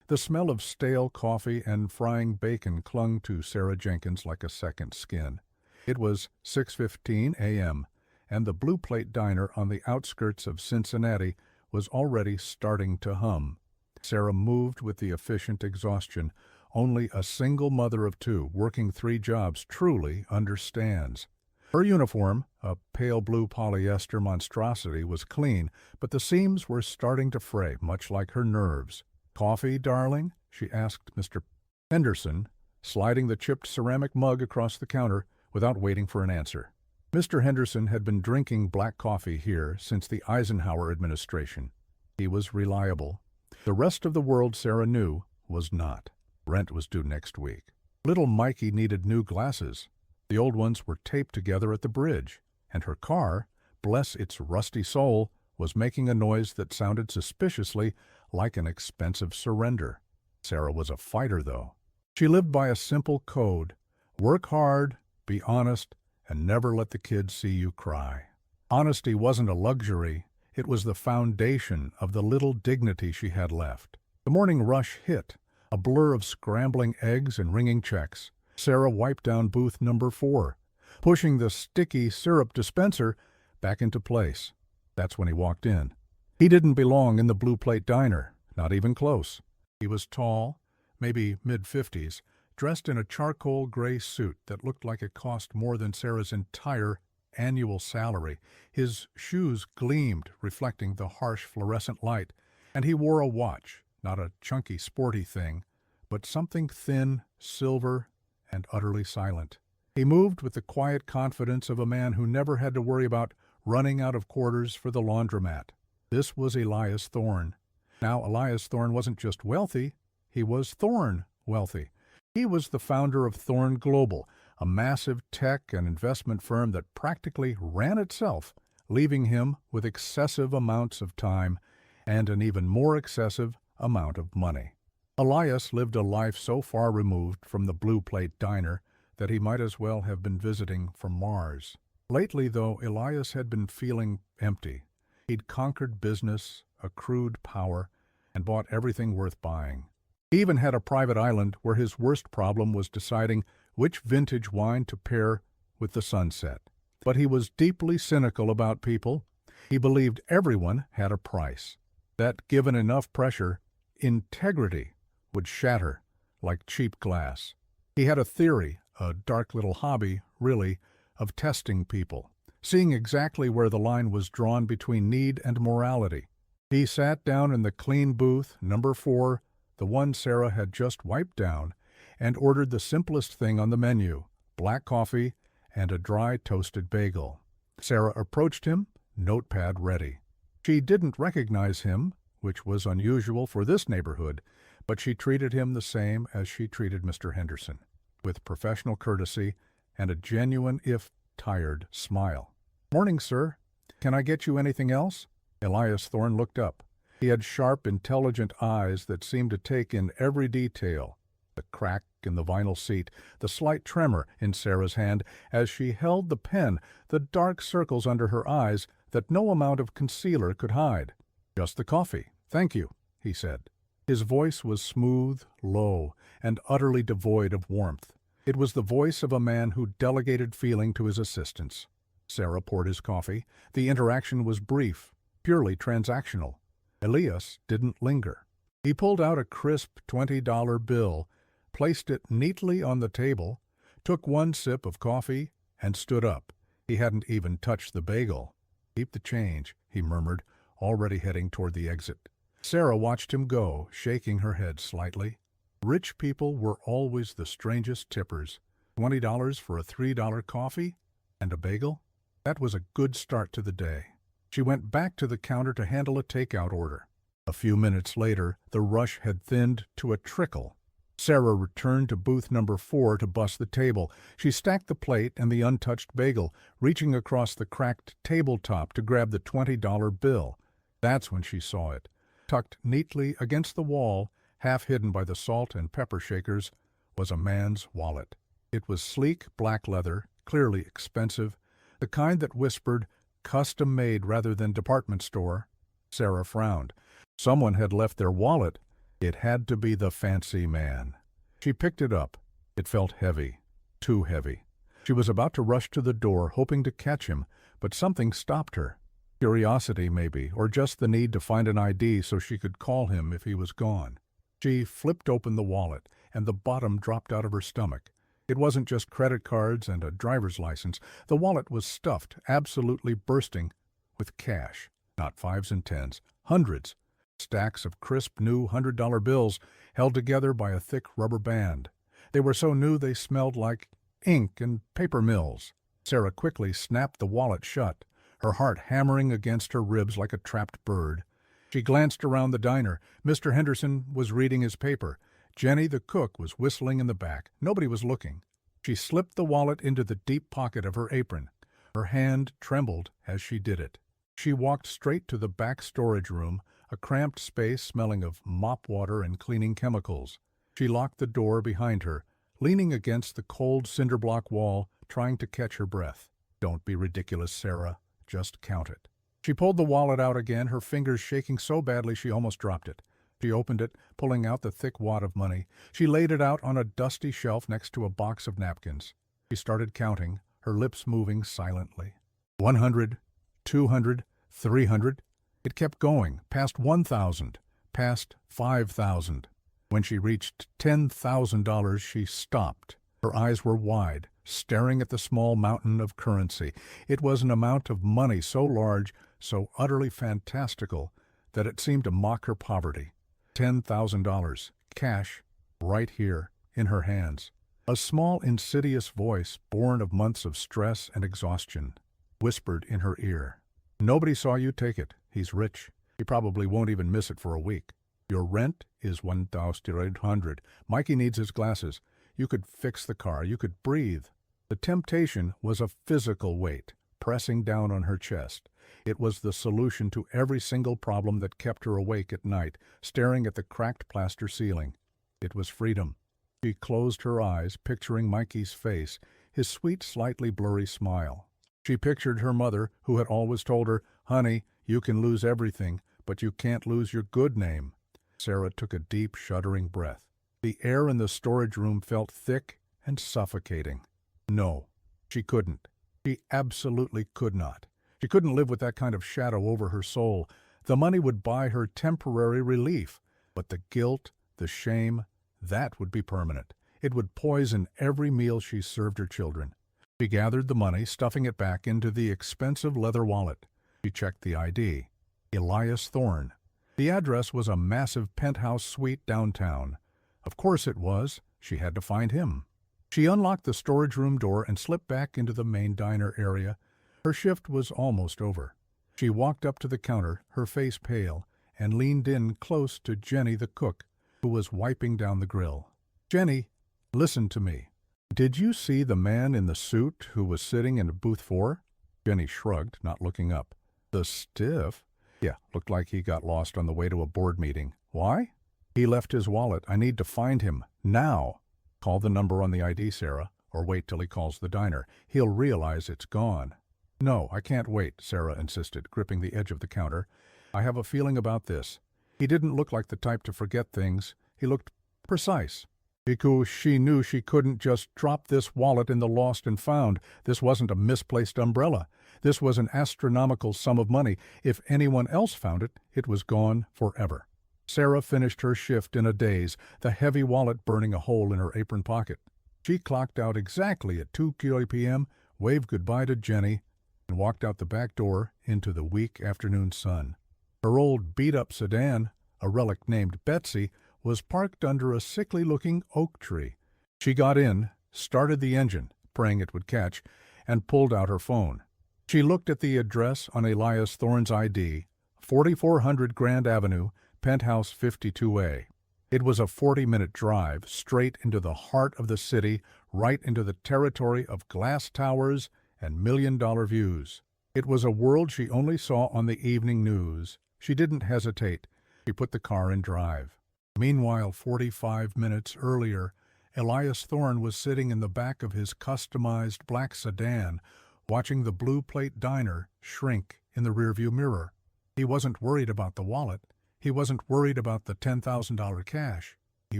The smell of stale coffee and frying bacon clung to Sarah Jenkins like a second skin. It was 6:15 a.m., and the Blue Plate Diner on the outskirts of Cincinnati was already starting to hum. Sarah moved with the efficient exhaustion only a single mother of two working 3 jobs truly understands. Her uniform, a pale blue polyester monstrosity, was clean, but the seams were starting to fray, much like her nerves. "Coffee, darling?" she asked Mr. Henderson, sliding the chipped ceramic mug across the counter without waiting for an answer. Mr. Henderson had been drinking black coffee here since the Eisenhower administration. He was reliable. The rest of the world, Sarah knew, was not. Rent was due next week. Little Mikey needed new glasses. The old ones were taped together at the bridge, and her car, bless its rusty soul, was making a noise that sounded suspiciously like an expensive surrender. Sarah was a fighter, though. She lived by a simple code: work hard, be honest, and never let the kids see you cry. Honesty wasn't a luxury. It was the foundation of the little dignity she had left. The morning rush hit, a blur of scrambling eggs and ringing checks. Sarah wiped down booth number 4, pushing the sticky syrup dispenser back into place. That's when he walked in. He didn't belong in the Blue Plate Diner, not even close. He was tall, maybe mid-50s, dressed in a charcoal gray suit that looked like it cost more than Sarah's entire annual salary. His shoes gleamed, reflecting the harsh fluorescent light, and he wore a watch, not a chunky, sporty thing, but something thin, silver, and utterly silent. He moved with the quiet confidence of a man who never had to worry about running out of quarters for the laundromat. This was Elias Thorne. Now, Elias Thorne wasn't just wealthy, he was Thorne wealthy. He was the founder of Thorne Global, a massive tech and investment firm that practically ran itself, leaving him with excessive amounts of time and an even more excessive amount of money. Elias lived a life so far removed from the Blue Plate Diner that he might as well have been visiting from Mars. Lately, though, Elias had been feeling empty. He'd conquered business, accrued power, and bought everything worth buying. He even had a private island where his worst problem was deciding which vintage wine to pair with the sunset. But he was deeply cynical about people. He believed everyone had a price, that given enough pressure, integrity would shatter like cheap glass. He had a theory, a dark little hobby, really, of testing people, seeing exactly where the line was drawn between need and morality. He sat down in the clean booth, number 4, the one Sarah had just wiped down, and ordered the simplest thing on the menu, black coffee and a dry toasted bagel. Sarah approached him, notepad ready. She didn't recognize him, which was unusual for this neighborhood, but she treated him the same as she treated Mr. Henderson, with professional courtesy and a genuine, if tired, smile. "Morning, sir. Can I get you anything else?" Elias Thorne looked up. He had sharp, intelligent eyes that seemed to take in every detail. The crack in the vinyl seat, the slight tremor in Sarah's hand as she held the pen, the dark circles under her eyes that no amount of concealer could hide. "Just the coffee, thank you," he said. His voice was smooth, low, and utterly devoid of warmth. It was the voice of a man who delegated feeling to his assistants. Sarah poured his coffee. The interaction was brief, purely transactional. Elias didn't linger. He pulled out a crisp $20 bill, placed it neatly on the table, took one sip of coffee, and stood up. He hadn't even touched the bagel. "Keep the change," he murmured, already heading toward the exit. Sarah watched him go, shaking her head slightly. Rich people were always the strangest tippers. $20 for a $3 coffee and a bagel? That was a good start to the day. She went back to the counter to handle a takeout order. A few minutes later, the rush had thinned to a trickle. Sarah returned to booth number 4 to bus the table. She stacked the plate and the untouched bagel, reaching across the cracked tabletop to grab the $20 bill. That's when she saw it. Tucked neatly against the wall, half hidden by the salt and pepper shakers, was a man's wallet. It was sleek black leather, clearly expensive, the kind that whispered, "custom-made rather than department store." Sarah frowned. Someone had left their wallet It had to be the fancy man. She picked it up. It felt heavy, too heavy. She was about to rush to the door, hoping to catch him, but something stopped her. Curiosity, maybe, or just the need to find an ID so she could call him if he was gone. She flipped open the wallet, and the bottom dropped out of her stomach. It wasn't just credit cards and a driver's license. The wallet was stuffed, absolutely bursting, with cash. Not fives and tens, hundreds. Stacks of crisp new $100 bills held together by a thick rubber band. They were so new they smelled like ink and paper mills. Sarah quickly snapped the wallet shut, her heart hammering against her ribs like a trapped bird. She glanced around the diner. Mr. Henderson was reading his paper. Jenny, the cook, was whistling in the back. Nobody was looking. She slipped the wallet into the deep pocket of her apron. Her hand trembled as she did it. She walked straight to the back storage room, a cramped space smelling of mop water and cleaning chemicals. She locked the door behind her, leaning against the cold cinder block wall, trying to catch her breath. Don't be ridiculous, Sarah. Just count it. She pulled the wallet out again, her fingers shaking so badly she almost dropped it. She opened it, pulling out the thick wad of money. She laid it out on a dusty shelf next to a box of napkins. She started counting, her lips moving silently. 100, 200, 300. It kept going, past 1,000, past 5,000. When she reached $10,000, she stopped. Her eyes were wide, staring at the small mountain of currency. It was an amount of money so large, so utterly fantastical, that it seemed to mock her poverty. $10,000, cash, right here, in her hands. A small, insidious voice, born of months of stress and exhaustion, whispered in her ear. Nobody saw you take it. He's rich. He probably won't even miss it for a week. Your rent is $1,800. Mikey needs his glasses. You could fix the car. You could breathe. The temptation was a physical weight, pressing down on her chest. It was the solution to every single problem that kept her awake at night, staring at the cracked plaster ceiling. It was freedom. She closed her eyes, picturing Mikey's face, his sweet, slightly blurry smile. She pictured her mother, who had always told her, "Honey, you can lose everything, but you can't lose your good name." Sarah took a deep, shuddering breath. The air in the storage room felt thick and suffocating. No, she couldn't. She absolutely could not. She couldn't live with that kind of shadow over her soul. The money would buy her temporary relief, but the guilt, the shame, that would be permanent. It would poison every meal she served her children. She gathered the money, stuffing it back into the expensive leather wallet. She checked the ID. Elias Thorne. The address was a massive penthouse suite downtown. Of course it was. She had to find him. She unlocked the storage room door and slipped back into the main diner area. Her shift was almost over. She walked up to the counter, her face pale, and leaned in close to Jenny the cook, who was wiping down the grill. "Jenny, listen to me. Did you see the man in the suit who was sitting in booth 4? Jenny shrugged, not looking up. "The stiff?" "Yeah, looked like he got lost on the way to a board meeting." "Why?" "He left his wallet. I need to find him. Now." "Call the number on the ID, Sarah, or wait till he calls the diner. He'll realize it's gone." "No, I can't wait," Sarah insisted, gripping the edge of the counter. "I have a feeling about this. He didn't look like the type to forget things. He looked precise." Because she knew she couldn't just drop this wallet in the lost and found. This wasn't a misplaced umbrella. This was an astronomical sum of money. If anyone else found it, it was gone forever. Sarah finished her shift in a daze, the heavy wallet burning a hole in her apron pocket. She clocked out exactly at 2 p.m., waved goodbye to Jenny, and walked out the back door into the weak afternoon sun. Her old beat-up sedan, a relic named Betsy, was parked under a sickly-looking oak tree. She got in, started the engine, praying it would catch, and pulled out her phone. She looked at the address on Elias Thorne's ID, 4400 Grand Avenue, Penthouse 52A. It was a 40-minute drive straight into the heart of the city, right into the territory of glass towers and million-dollar views. It was a world she only saw on the evening news. She didn't hesitate. She put the car in drive. Meanwhile, 45 minutes earlier, Elias Thorne was sitting in the back of his customized black sedan, watching the Blue Plate diner shrink in the rearview mirror. He wasn't worried about the wallet. He wasn't worried about the $10,000 cash. He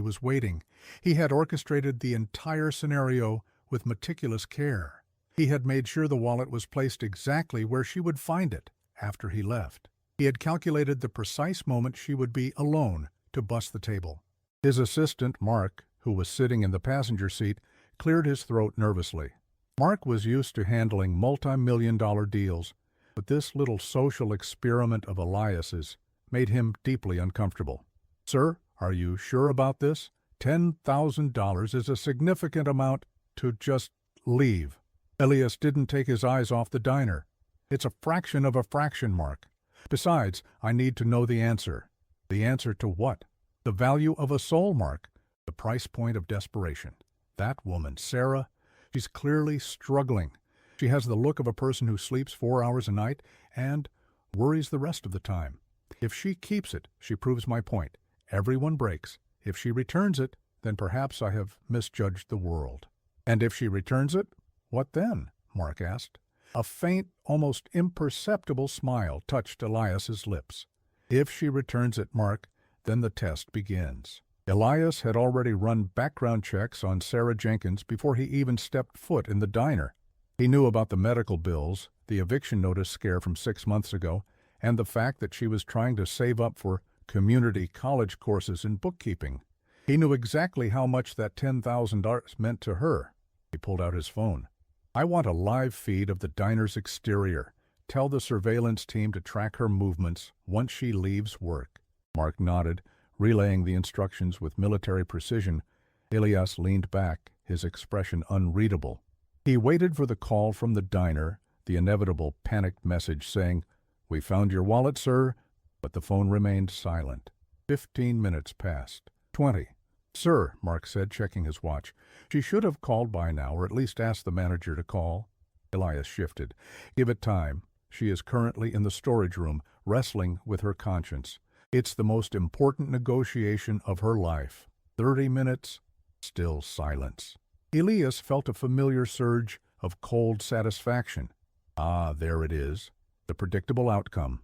was waiting. He had orchestrated the entire scenario with meticulous care. He had made sure the wallet was placed exactly where she would find it after he left. He had calculated the precise moment she would be alone to bust the table. His assistant, Mark, who was sitting in the passenger seat, cleared his throat nervously. Mark was used to handling multi-million-dollar deals, but this little social experiment of Elias's made him deeply uncomfortable. "Sir, are you sure about this? $10,000 is a significant amount to just leave." Elias didn't take his eyes off the diner. "It's a fraction of a fraction, Mark. Besides, I need to know the answer." "The answer to what?" "The value of a soul, Mark. The price point of desperation. That woman, Sarah, she's clearly struggling. She has the look of a person who sleeps 4 hours a night and worries the rest of the time. If she keeps it, she proves my point. Everyone breaks. If she returns it, then perhaps I have misjudged the world." "And if she returns it, what then?" Mark asked. A faint, almost imperceptible smile touched Elias's lips. "If she returns it, Mark, then the test begins." Elias had already run background checks on Sarah Jenkins before he even stepped foot in the diner. He knew about the medical bills, the eviction notice scare from 6 months ago, and the fact that she was trying to save up for community college courses in bookkeeping. He knew exactly how much that $10,000 meant to her. He pulled out his phone. "I want a live feed of the diner's exterior. Tell the surveillance team to track her movements once she leaves work." Mark nodded, relaying the instructions with military precision. Elias leaned back, his expression unreadable. He waited for the call from the diner, the inevitable panicked message saying, "We found your wallet, sir," but the phone remained silent. 15 minutes passed. 20. "Sir," Mark said, checking his watch. "She should have called by now, or at least asked the manager to call." Elias shifted. "Give it time. She is currently in the storage room, wrestling with her conscience. It's the most important negotiation of her life." 30 minutes. Still silence. Elias felt a familiar surge of cold satisfaction. Ah, there it is. The predictable outcome.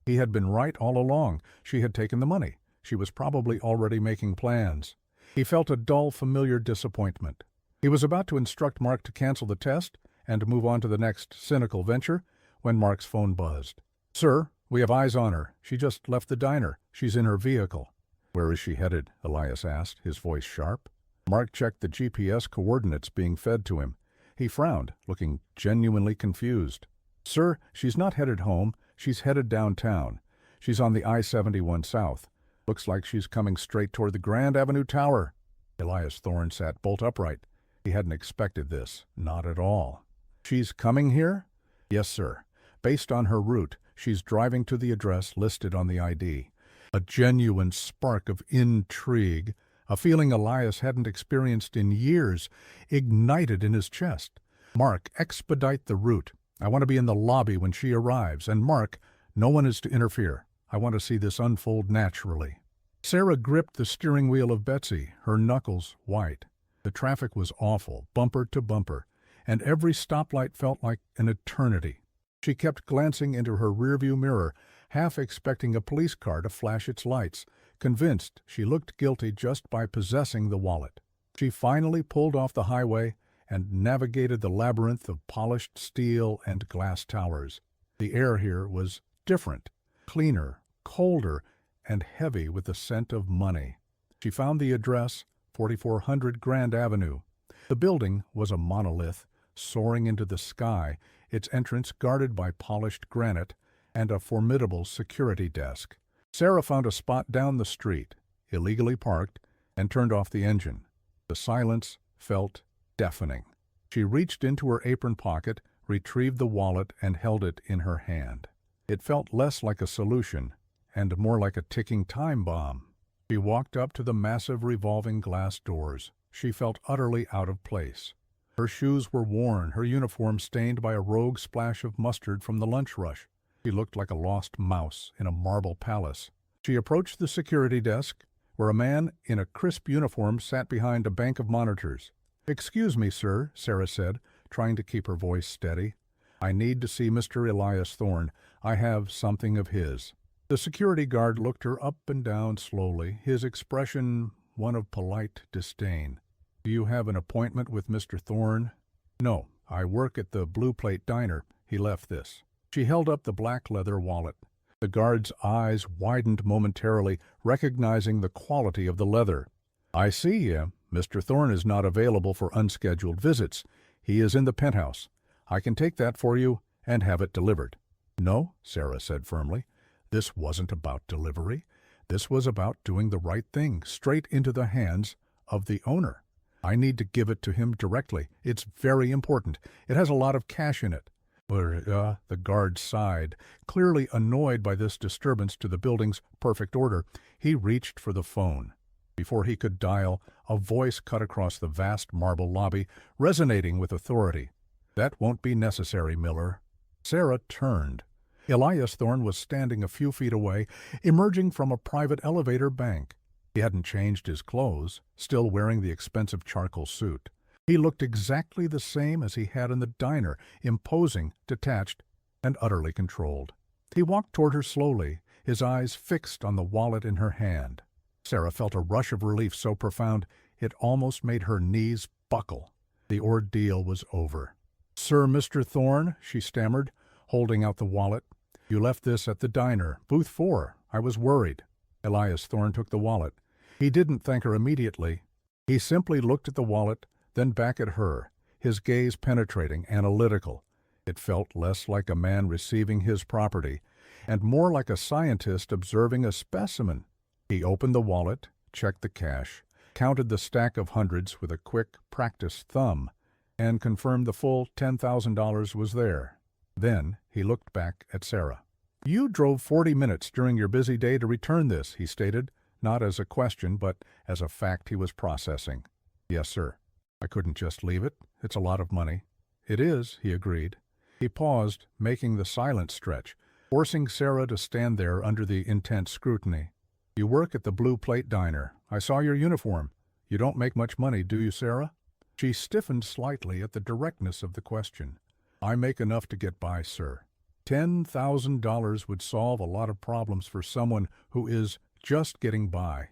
He had been right all along. She had taken the money. She was probably already making plans. He felt a dull, familiar disappointment. He was about to instruct Mark to cancel the test and move on to the next cynical venture when Mark's phone buzzed. "Sir, we have eyes on her. She just left the diner. She's in her vehicle." "Where is she headed?" Elias asked, his voice sharp. Mark checked the GPS coordinates being fed to him. He frowned, looking genuinely confused. "Sir, she's not headed home. She's headed downtown. She's on the I-71 South. Looks like she's coming straight toward the Grand Avenue Tower." Elias Thorne sat bolt upright. He hadn't expected this. Not at all. "She's coming here?" "Yes, sir. Based on her route, she's driving to the address listed on the ID." A genuine spark of intrigue, a feeling Elias hadn't experienced in years, ignited in his chest. "Mark, expedite the route. I want to be in the lobby when she arrives. And Mark, no one is to interfere. I want to see this unfold naturally." Sarah gripped the steering wheel of Betsy, her knuckles white. The traffic was awful, bumper to bumper, and every stoplight felt like an eternity. She kept glancing into her rearview mirror, half expecting a police car to flash its lights, convinced she looked guilty just by possessing the wallet. She finally pulled off the highway and navigated the labyrinth of polished steel and glass towers. The air here was different, cleaner, colder, and heavy with the scent of money. She found the address, 4400 Grand Avenue. The building was a monolith, soaring into the sky, its entrance guarded by polished granite and a formidable security desk. Sarah found a spot down the street, illegally parked, and turned off the engine. The silence felt deafening. She reached into her apron pocket, retrieved the wallet, and held it in her hand. It felt less like a solution and more like a ticking time bomb. She walked up to the massive revolving glass doors. She felt utterly out of place. Her shoes were worn, her uniform stained by a rogue splash of mustard from the lunch rush. She looked like a lost mouse in a marble palace. She approached the security desk, where a man in a crisp uniform sat behind a bank of monitors. "Excuse me, sir," Sarah said, trying to keep her voice steady. "I need to see Mr. Elias Thorne. I have something of his." The security guard looked her up and down slowly, his expression one of polite disdain. "Do you have an appointment with Mr. Thorne?" "No, I work at the Blue Plate Diner. He left this." She held up the black leather wallet. The guard's eyes widened momentarily, recognizing the quality of the leather. "I see. Mr. Thorne is not available for unscheduled visits. He is in the penthouse. I can take that for you and have it delivered." "No," Sarah said firmly. This wasn't about delivery. This was about doing the right thing, straight into the hands of the owner. "I need to give it to him directly. It's very important. It has a lot of cash in it." The guard sighed, clearly annoyed by this disturbance to the building's perfect order. He reached for the phone. Before he could dial, a voice cut across the vast marble lobby, resonating with authority. "That won't be necessary, Miller." Sarah turned. Elias Thorne was standing a few feet away, emerging from a private elevator bank. He hadn't changed his clothes, still wearing the expensive charcoal suit. He looked exactly the same as he had in the diner, imposing, detached, and utterly controlled. He walked toward her slowly, his eyes fixed on the wallet in her hand. Sarah felt a rush of relief so profound it almost made her knees buckle. The ordeal was over. "Sir, Mr. Thorne," she stammered, holding out the wallet. "You left this at the diner, booth 4. I was worried." Elias Thorne took the wallet. He didn't thank her immediately. He simply looked at the wallet, then back at her, his gaze penetrating, analytical. It felt less like a man receiving his property, and more like a scientist observing a specimen. He opened the wallet, checked the cash, counted the stack of hundreds with a quick, practiced thumb, and confirmed the full $10,000 was there. Then he looked back at Sarah. "You drove 40 minutes during your busy day to return this," he stated, not as a question, but as a fact he was processing. "Yes, sir. I couldn't just leave it. It's a lot of money." "It is," he agreed. He paused, making the silence stretch, forcing Sarah to stand there under the intense scrutiny. "You work at the Blue Plate Diner. I saw your uniform. You don't make much money, do you, Sarah?" She stiffened slightly at the directness of the question. "I make enough to get by, sir." $10,000 would solve a lot of problems for someone who is just getting by.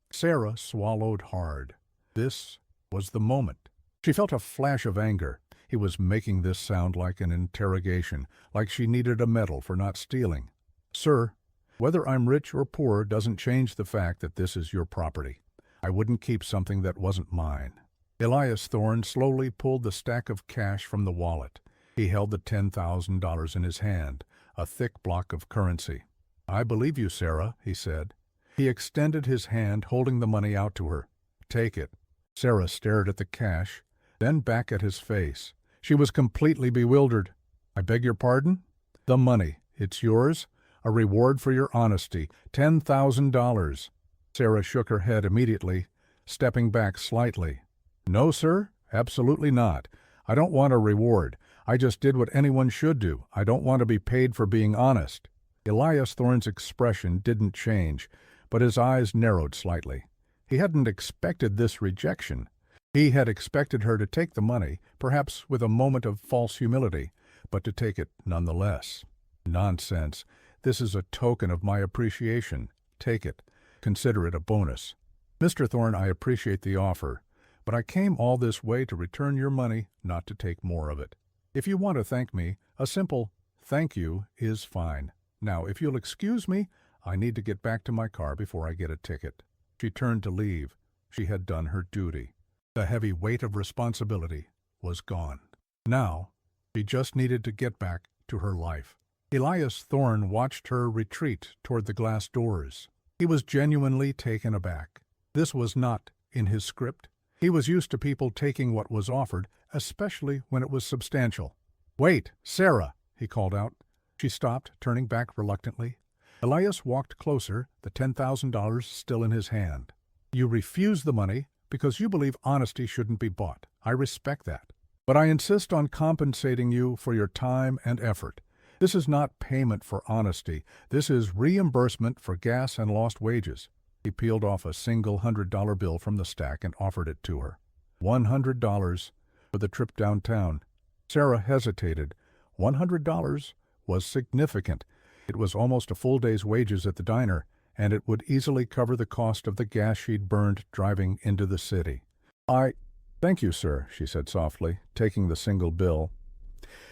Sarah swallowed hard. This was the moment. She felt a flash of anger. He was making this sound like an interrogation, like she needed a medal for not stealing. "Sir, whether I'm rich or poor doesn't change the fact that this is your property. I wouldn't keep something that wasn't mine." Elias Thorne slowly pulled the stack of cash from the wallet. He held the $10,000 in his hand, a thick block of currency. "I believe you, Sarah," he said. He extended his hand, holding the money out to her. "Take it." Sarah stared at the cash, then back at his face. She was completely bewildered. "I beg your pardon?" "The money. It's yours. A reward for your honesty. $10,000. Sarah shook her head immediately, stepping back slightly. "No, sir, absolutely not. I don't want a reward. I just did what anyone should do. I don't want to be paid for being honest." Elias Thorne's expression didn't change, but his eyes narrowed slightly. He hadn't expected this rejection. He had expected her to take the money, perhaps with a moment of false humility, but to take it nonetheless. "Nonsense. This is a token of my appreciation. Take it. Consider it a bonus. Mr. Thorne, I appreciate the offer, but I came all this way to return your money, not to take more of it. If you want to thank me, a simple thank you is fine. Now, if you'll excuse me, I need to get back to my car before I get a ticket." She turned to leave. She had done her duty. The heavy weight of responsibility was gone. Now, she just needed to get back to her life. Elias Thorne watched her retreat toward the glass doors. He was genuinely taken aback. This was not in his script. He was used to people taking what was offered, especially when it was substantial. "Wait, Sarah!" he called out. She stopped, turning back reluctantly. Elias walked closer, the $10,000 still in his hand. "You refuse the money because you believe honesty shouldn't be bought. I respect that. But I insist on compensating you for your time and effort. This is not payment for honesty. This is reimbursement for gas and lost wages." He peeled off a single $100 bill from the stack and offered it to her. $100 for the trip downtown. Sarah hesitated. $100 was significant. It was almost a full day's wages at the diner, and it would easily cover the cost of the gas she'd burned driving into the city. Thank you, sir, she said softly, taking the single bill.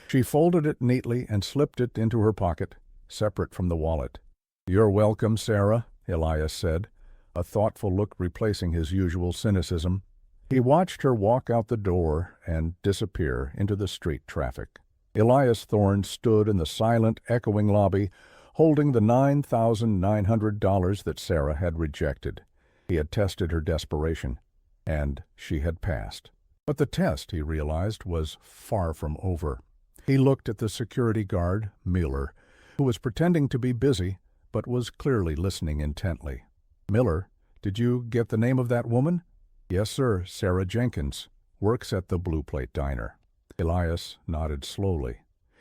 She folded it neatly and slipped it into her pocket, separate from the wallet. You're welcome, Sarah, Elias said, a thoughtful look replacing his usual cynicism. He watched her walk out the door and disappear into the street traffic. Elias Thorne stood in the silent, echoing lobby, holding the $9,900 that Sarah had rejected. He had tested her desperation, and she had passed. But the test, he realized, was far from over. He looked at the security guard, Miller, who was pretending to be busy, but was clearly listening intently. Miller, did you get the name of that woman? Yes, sir, Sarah Jenkins. Works at the Blue Plate Diner. Elias nodded slowly.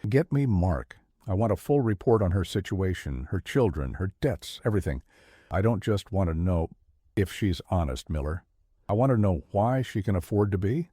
Get me Mark. I want a full report on her situation, her children, her debts, everything. I don't just want to know if she's honest, Miller. I want to know why she can afford to be.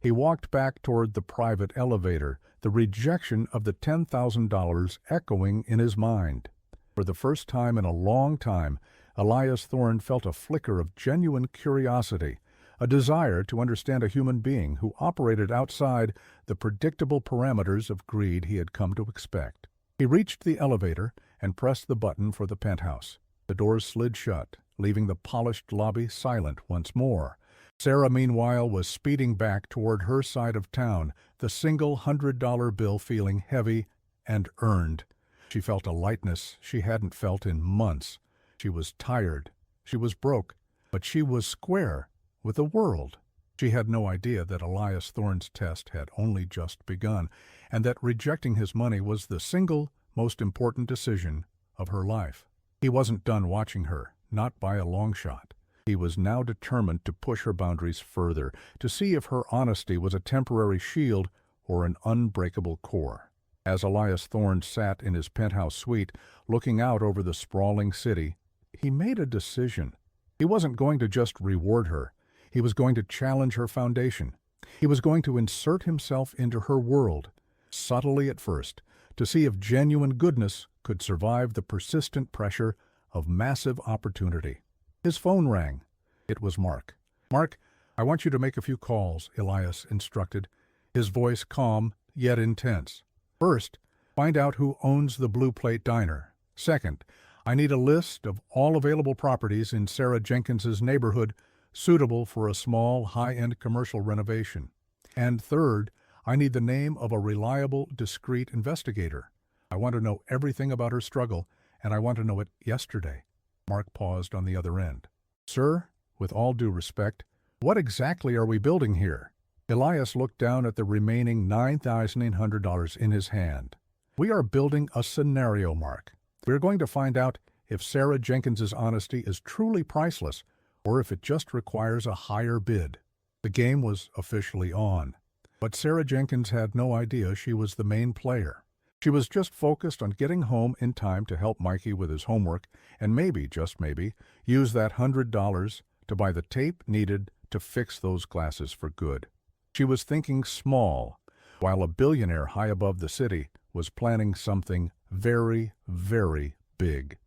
He walked back toward the private elevator, the rejection of the $10,000 echoing in his mind. For the first time in a long time, Elias Thorne felt a flicker of genuine curiosity, a desire to understand a human being who operated outside the predictable parameters of greed he had come to expect. He reached the elevator and pressed the button for the penthouse. The doors slid shut, leaving the polished lobby silent once more. Sarah, meanwhile, was speeding back toward her side of town, the single $100 bill feeling heavy and earned. She felt a lightness she hadn't felt in months. She was tired. She was broke, but she was square with the world. She had no idea that Elias Thorne's test had only just begun, and that rejecting his money was the single most important decision of her life. He wasn't done watching her, not by a long shot. He was now determined to push her boundaries further, to see if her honesty was a temporary shield or an unbreakable core. As Elias Thorne sat in his penthouse suite, looking out over the sprawling city, he made a decision. He wasn't going to just reward her. He was going to challenge her foundation. He was going to insert himself into her world, subtly at first, to see if genuine goodness could survive the persistent pressure of massive opportunity. His phone rang. It was Mark. Mark, I want you to make a few calls, Elias instructed, his voice calm yet intense. First, find out who owns the Blue Plate Diner. Second, I need a list of all available properties in Sarah Jenkins's neighborhood suitable for a small, high-end commercial renovation. And third, I need the name of a reliable, discreet investigator. I want to know everything about her struggle, and I want to know it yesterday. Mark paused on the other end. Sir, with all due respect, what exactly are we building here? Elias looked down at the remaining $9,900 in his hand. We are building a scenario, Mark. We are going to find out if Sarah Jenkins's honesty is truly priceless or if it just requires a higher bid. The game was officially on. But Sarah Jenkins had no idea she was the main player. She was just focused on getting home in time to help Mikey with his homework and maybe, just maybe, use that $100 to buy the tape needed to fix those glasses for good. She was thinking small, while a billionaire high above the city was planning something very, very big.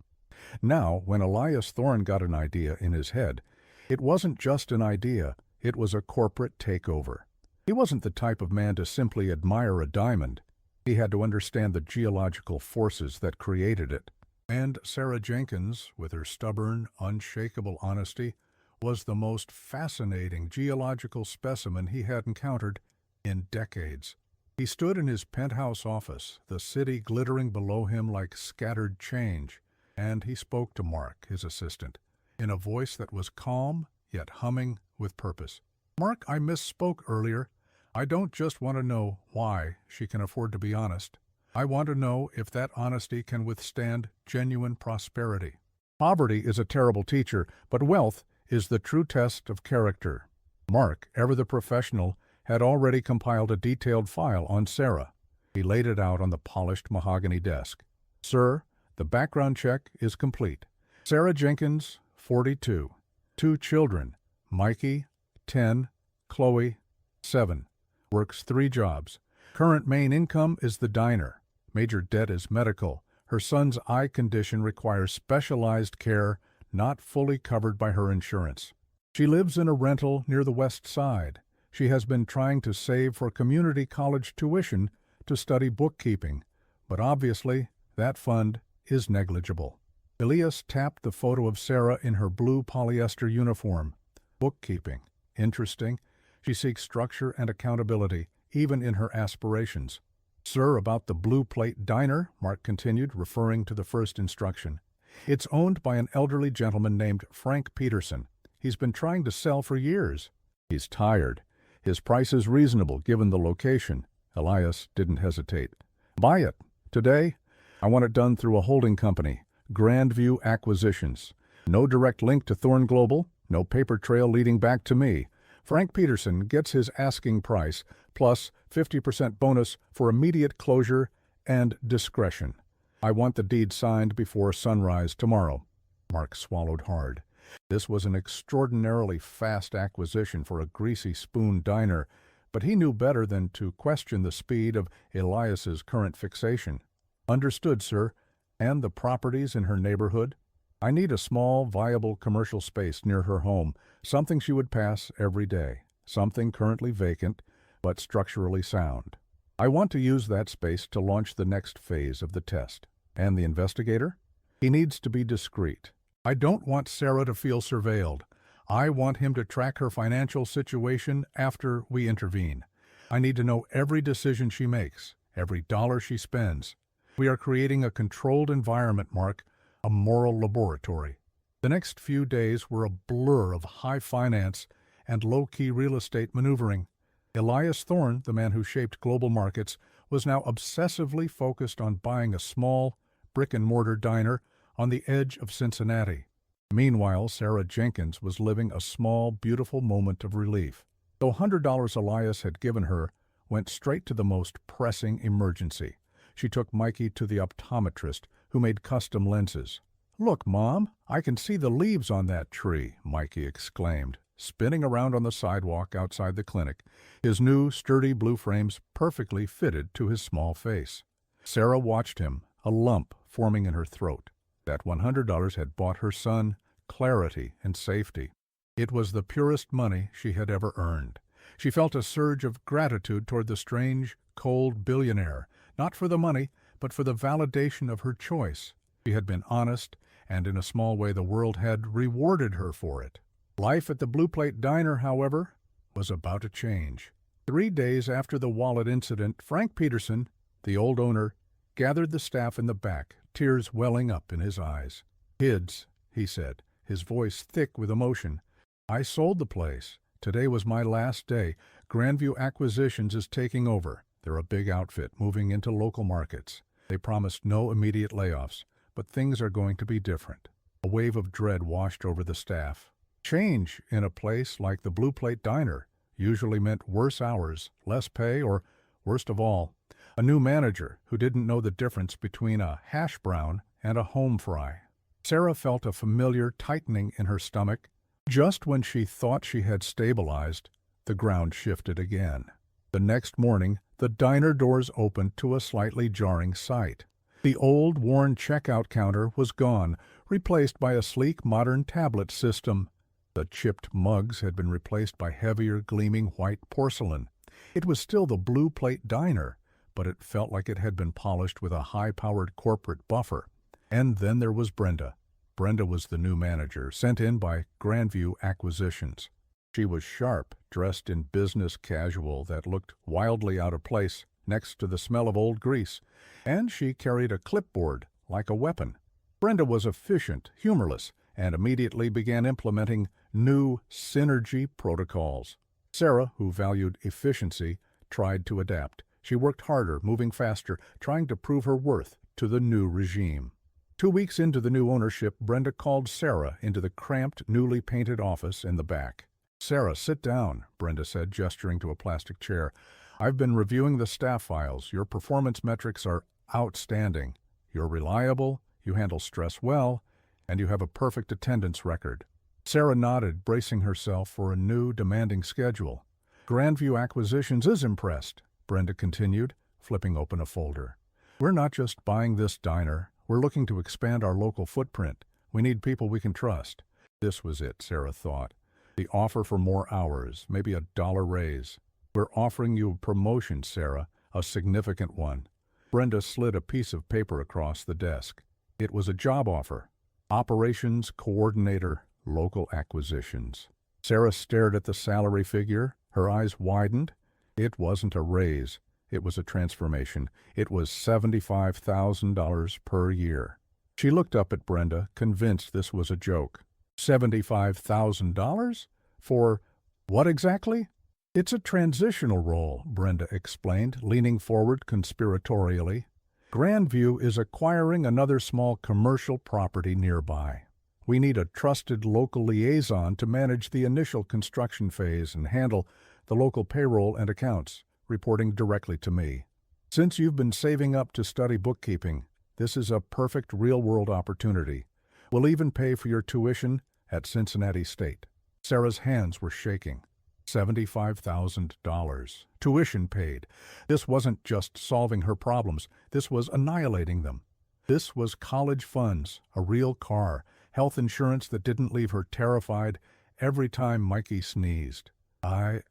Now, when Elias Thorne got an idea in his head, it wasn't just an idea, it was a corporate takeover. He wasn't the type of man to simply admire a diamond. He had to understand the geological forces that created it. And Sarah Jenkins, with her stubborn, unshakable honesty, was the most fascinating geological specimen he had encountered in decades. He stood in his penthouse office, the city glittering below him like scattered change, and he spoke to Mark, his assistant, in a voice that was calm yet humming with purpose. Mark, I misspoke earlier. I don't just want to know why she can afford to be honest. I want to know if that honesty can withstand genuine prosperity. Poverty is a terrible teacher, but wealth is the true test of character. Mark, ever the professional, had already compiled a detailed file on Sarah. He laid it out on the polished mahogany desk. Sir, the background check is complete. Sarah Jenkins, 42. 2 children, Mikey, 10, Chloe, 7. Works 3 jobs. Current main income is the diner. Major debt is medical. Her son's eye condition requires specialized care not fully covered by her insurance. She lives in a rental near the West Side. She has been trying to save for community college tuition to study bookkeeping, but obviously that fund is negligible. Elias tapped the photo of Sarah in her blue polyester uniform. Bookkeeping. Interesting. She seeks structure and accountability, even in her aspirations. Sir, about the Blue Plate Diner, Mark continued, referring to the first instruction. It's owned by an elderly gentleman named Frank Peterson. He's been trying to sell for years. He's tired. His price is reasonable given the location. Elias didn't hesitate. Buy it. Today. I want it done through a holding company, Grandview Acquisitions. No direct link to Thorn Global, no paper trail leading back to me. Frank Peterson gets his asking price plus 50% bonus for immediate closure and discretion. I want the deed signed before sunrise tomorrow. Mark swallowed hard. This was an extraordinarily fast acquisition for a greasy spoon diner, but he knew better than to question the speed of Elias's current fixation. Understood, sir. And the properties in her neighborhood? I need a small, viable commercial space near her home, something she would pass every day, something currently vacant, but structurally sound. I want to use that space to launch the next phase of the test. And the investigator? He needs to be discreet. I don't want Sarah to feel surveilled. I want him to track her financial situation after we intervene. I need to know every decision she makes, every dollar she spends. We are creating a controlled environment, Mark, a moral laboratory. The next few days were a blur of high finance and low-key real estate maneuvering. Elias Thorne, the man who shaped global markets, was now obsessively focused on buying a small, brick-and-mortar diner on the edge of Cincinnati. Meanwhile, Sarah Jenkins was living a small, beautiful moment of relief. The $100 Elias had given her went straight to the most pressing emergency. She took Mikey to the optometrist, who made custom lenses. "Look, Mom, I can see the leaves on that tree," Mikey exclaimed, spinning around on the sidewalk outside the clinic, his new, sturdy blue frames perfectly fitted to his small face. Sarah watched him, a lump forming in her throat. That $100 had bought her son clarity and safety. It was the purest money she had ever earned. She felt a surge of gratitude toward the strange, cold billionaire, not for the money, but for the validation of her choice. She had been honest, and in a small way the world had rewarded her for it. Life at the Blue Plate Diner, however, was about to change. 3 days after the wallet incident, Frank Peterson, the old owner, gathered the staff in the back, tears welling up in his eyes. "Kids," he said, his voice thick with emotion, "I sold the place. Today was my last day. Grandview Acquisitions is taking over. They're a big outfit, moving into local markets. They promised no immediate layoffs, but things are going to be different." A wave of dread washed over the staff. Change in a place like the Blue Plate Diner usually meant worse hours, less pay, or, worst of all, a new manager who didn't know the difference between a hash brown and a home fry. Sarah felt a familiar tightening in her stomach. Just when she thought she had stabilized, the ground shifted again. The next morning, the diner doors opened to a slightly jarring sight. The old, worn checkout counter was gone, replaced by a sleek, modern tablet system. The chipped mugs had been replaced by heavier, gleaming white porcelain. It was still the Blue Plate Diner, but it felt like it had been polished with a high-powered corporate buffer. And then there was Brenda. Brenda was the new manager, sent in by Grandview Acquisitions. She was sharp, dressed in business casual that looked wildly out of place next to the smell of old grease, and she carried a clipboard like a weapon. Brenda was efficient, humorless, and immediately began implementing new synergy protocols. Sarah, who valued efficiency, tried to adapt. She worked harder, moving faster, trying to prove her worth to the new regime. 2 weeks into the new ownership, Brenda called Sarah into the cramped, newly painted office in the back. "Sarah, sit down," Brenda said, gesturing to a plastic chair. "I've been reviewing the staff files. Your performance metrics are outstanding. You're reliable, you handle stress well, and you have a perfect attendance record." Sarah nodded, bracing herself for a new, demanding schedule. "Grandview Acquisitions is impressed," Brenda continued, flipping open a folder. "We're not just buying this diner. We're looking to expand our local footprint. We need people we can trust. This was it, Sarah thought. The offer for more hours, maybe $1 raise. We're offering you a promotion, Sarah, a significant one. Brenda slid a piece of paper across the desk. It was a job offer. Operations Coordinator, Local Acquisitions. Sarah stared at the salary figure. Her eyes widened. It wasn't a raise. It was a transformation. It was $75,000 per year. She looked up at Brenda, convinced this was a joke. $75,000? For what exactly? It's a transitional role, Brenda explained, leaning forward conspiratorially. Grandview is acquiring another small commercial property nearby. We need a trusted local liaison to manage the initial construction phase and handle the local payroll and accounts, reporting directly to me. Since you've been saving up to study bookkeeping, this is a perfect real-world opportunity. We'll even pay for your tuition at Cincinnati State. Sarah's hands were shaking. $75,000. Tuition paid. This wasn't just solving her problems. This was annihilating them. This was college funds, a real car, health insurance that didn't leave her terrified every time Mikey sneezed. I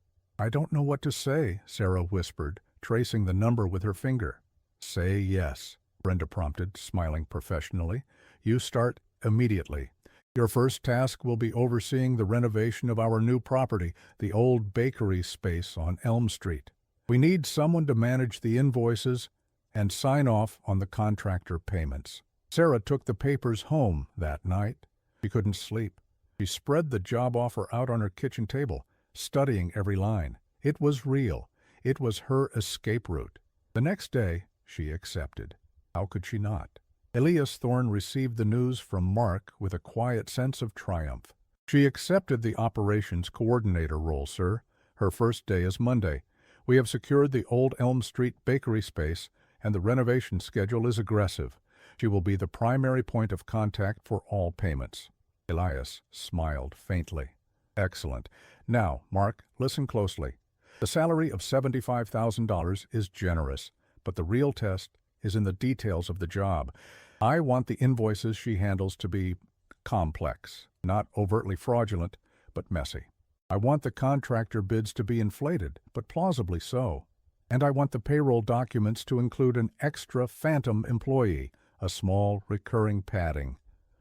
don't know what to say, Sarah whispered, tracing the number with her finger. Say yes, Brenda prompted, smiling professionally. You start immediately. Your first task will be overseeing the renovation of our new property, the old bakery space on Elm Street. We need someone to manage the invoices and sign off on the contractor payments. Sarah took the papers home that night. She couldn't sleep. She spread the job offer out on her kitchen table, studying every line. It was real. It was her escape route. The next day, she accepted. How could she not? Elias Thorne received the news from Mark with a quiet sense of triumph. She accepted the operations coordinator role, sir. Her first day is Monday. We have secured the old Elm Street bakery space, and the renovation schedule is aggressive. She will be the primary point of contact for all payments. Elias smiled faintly. Excellent. Now, Mark, listen closely. The salary of $75,000 is generous, but the real test is in the details of the job. I want the invoices she handles to be complex, not overtly fraudulent, but messy. I want the contractor bids to be inflated, but plausibly so. And I want the payroll documents to include an extra phantom employee, a small recurring padding.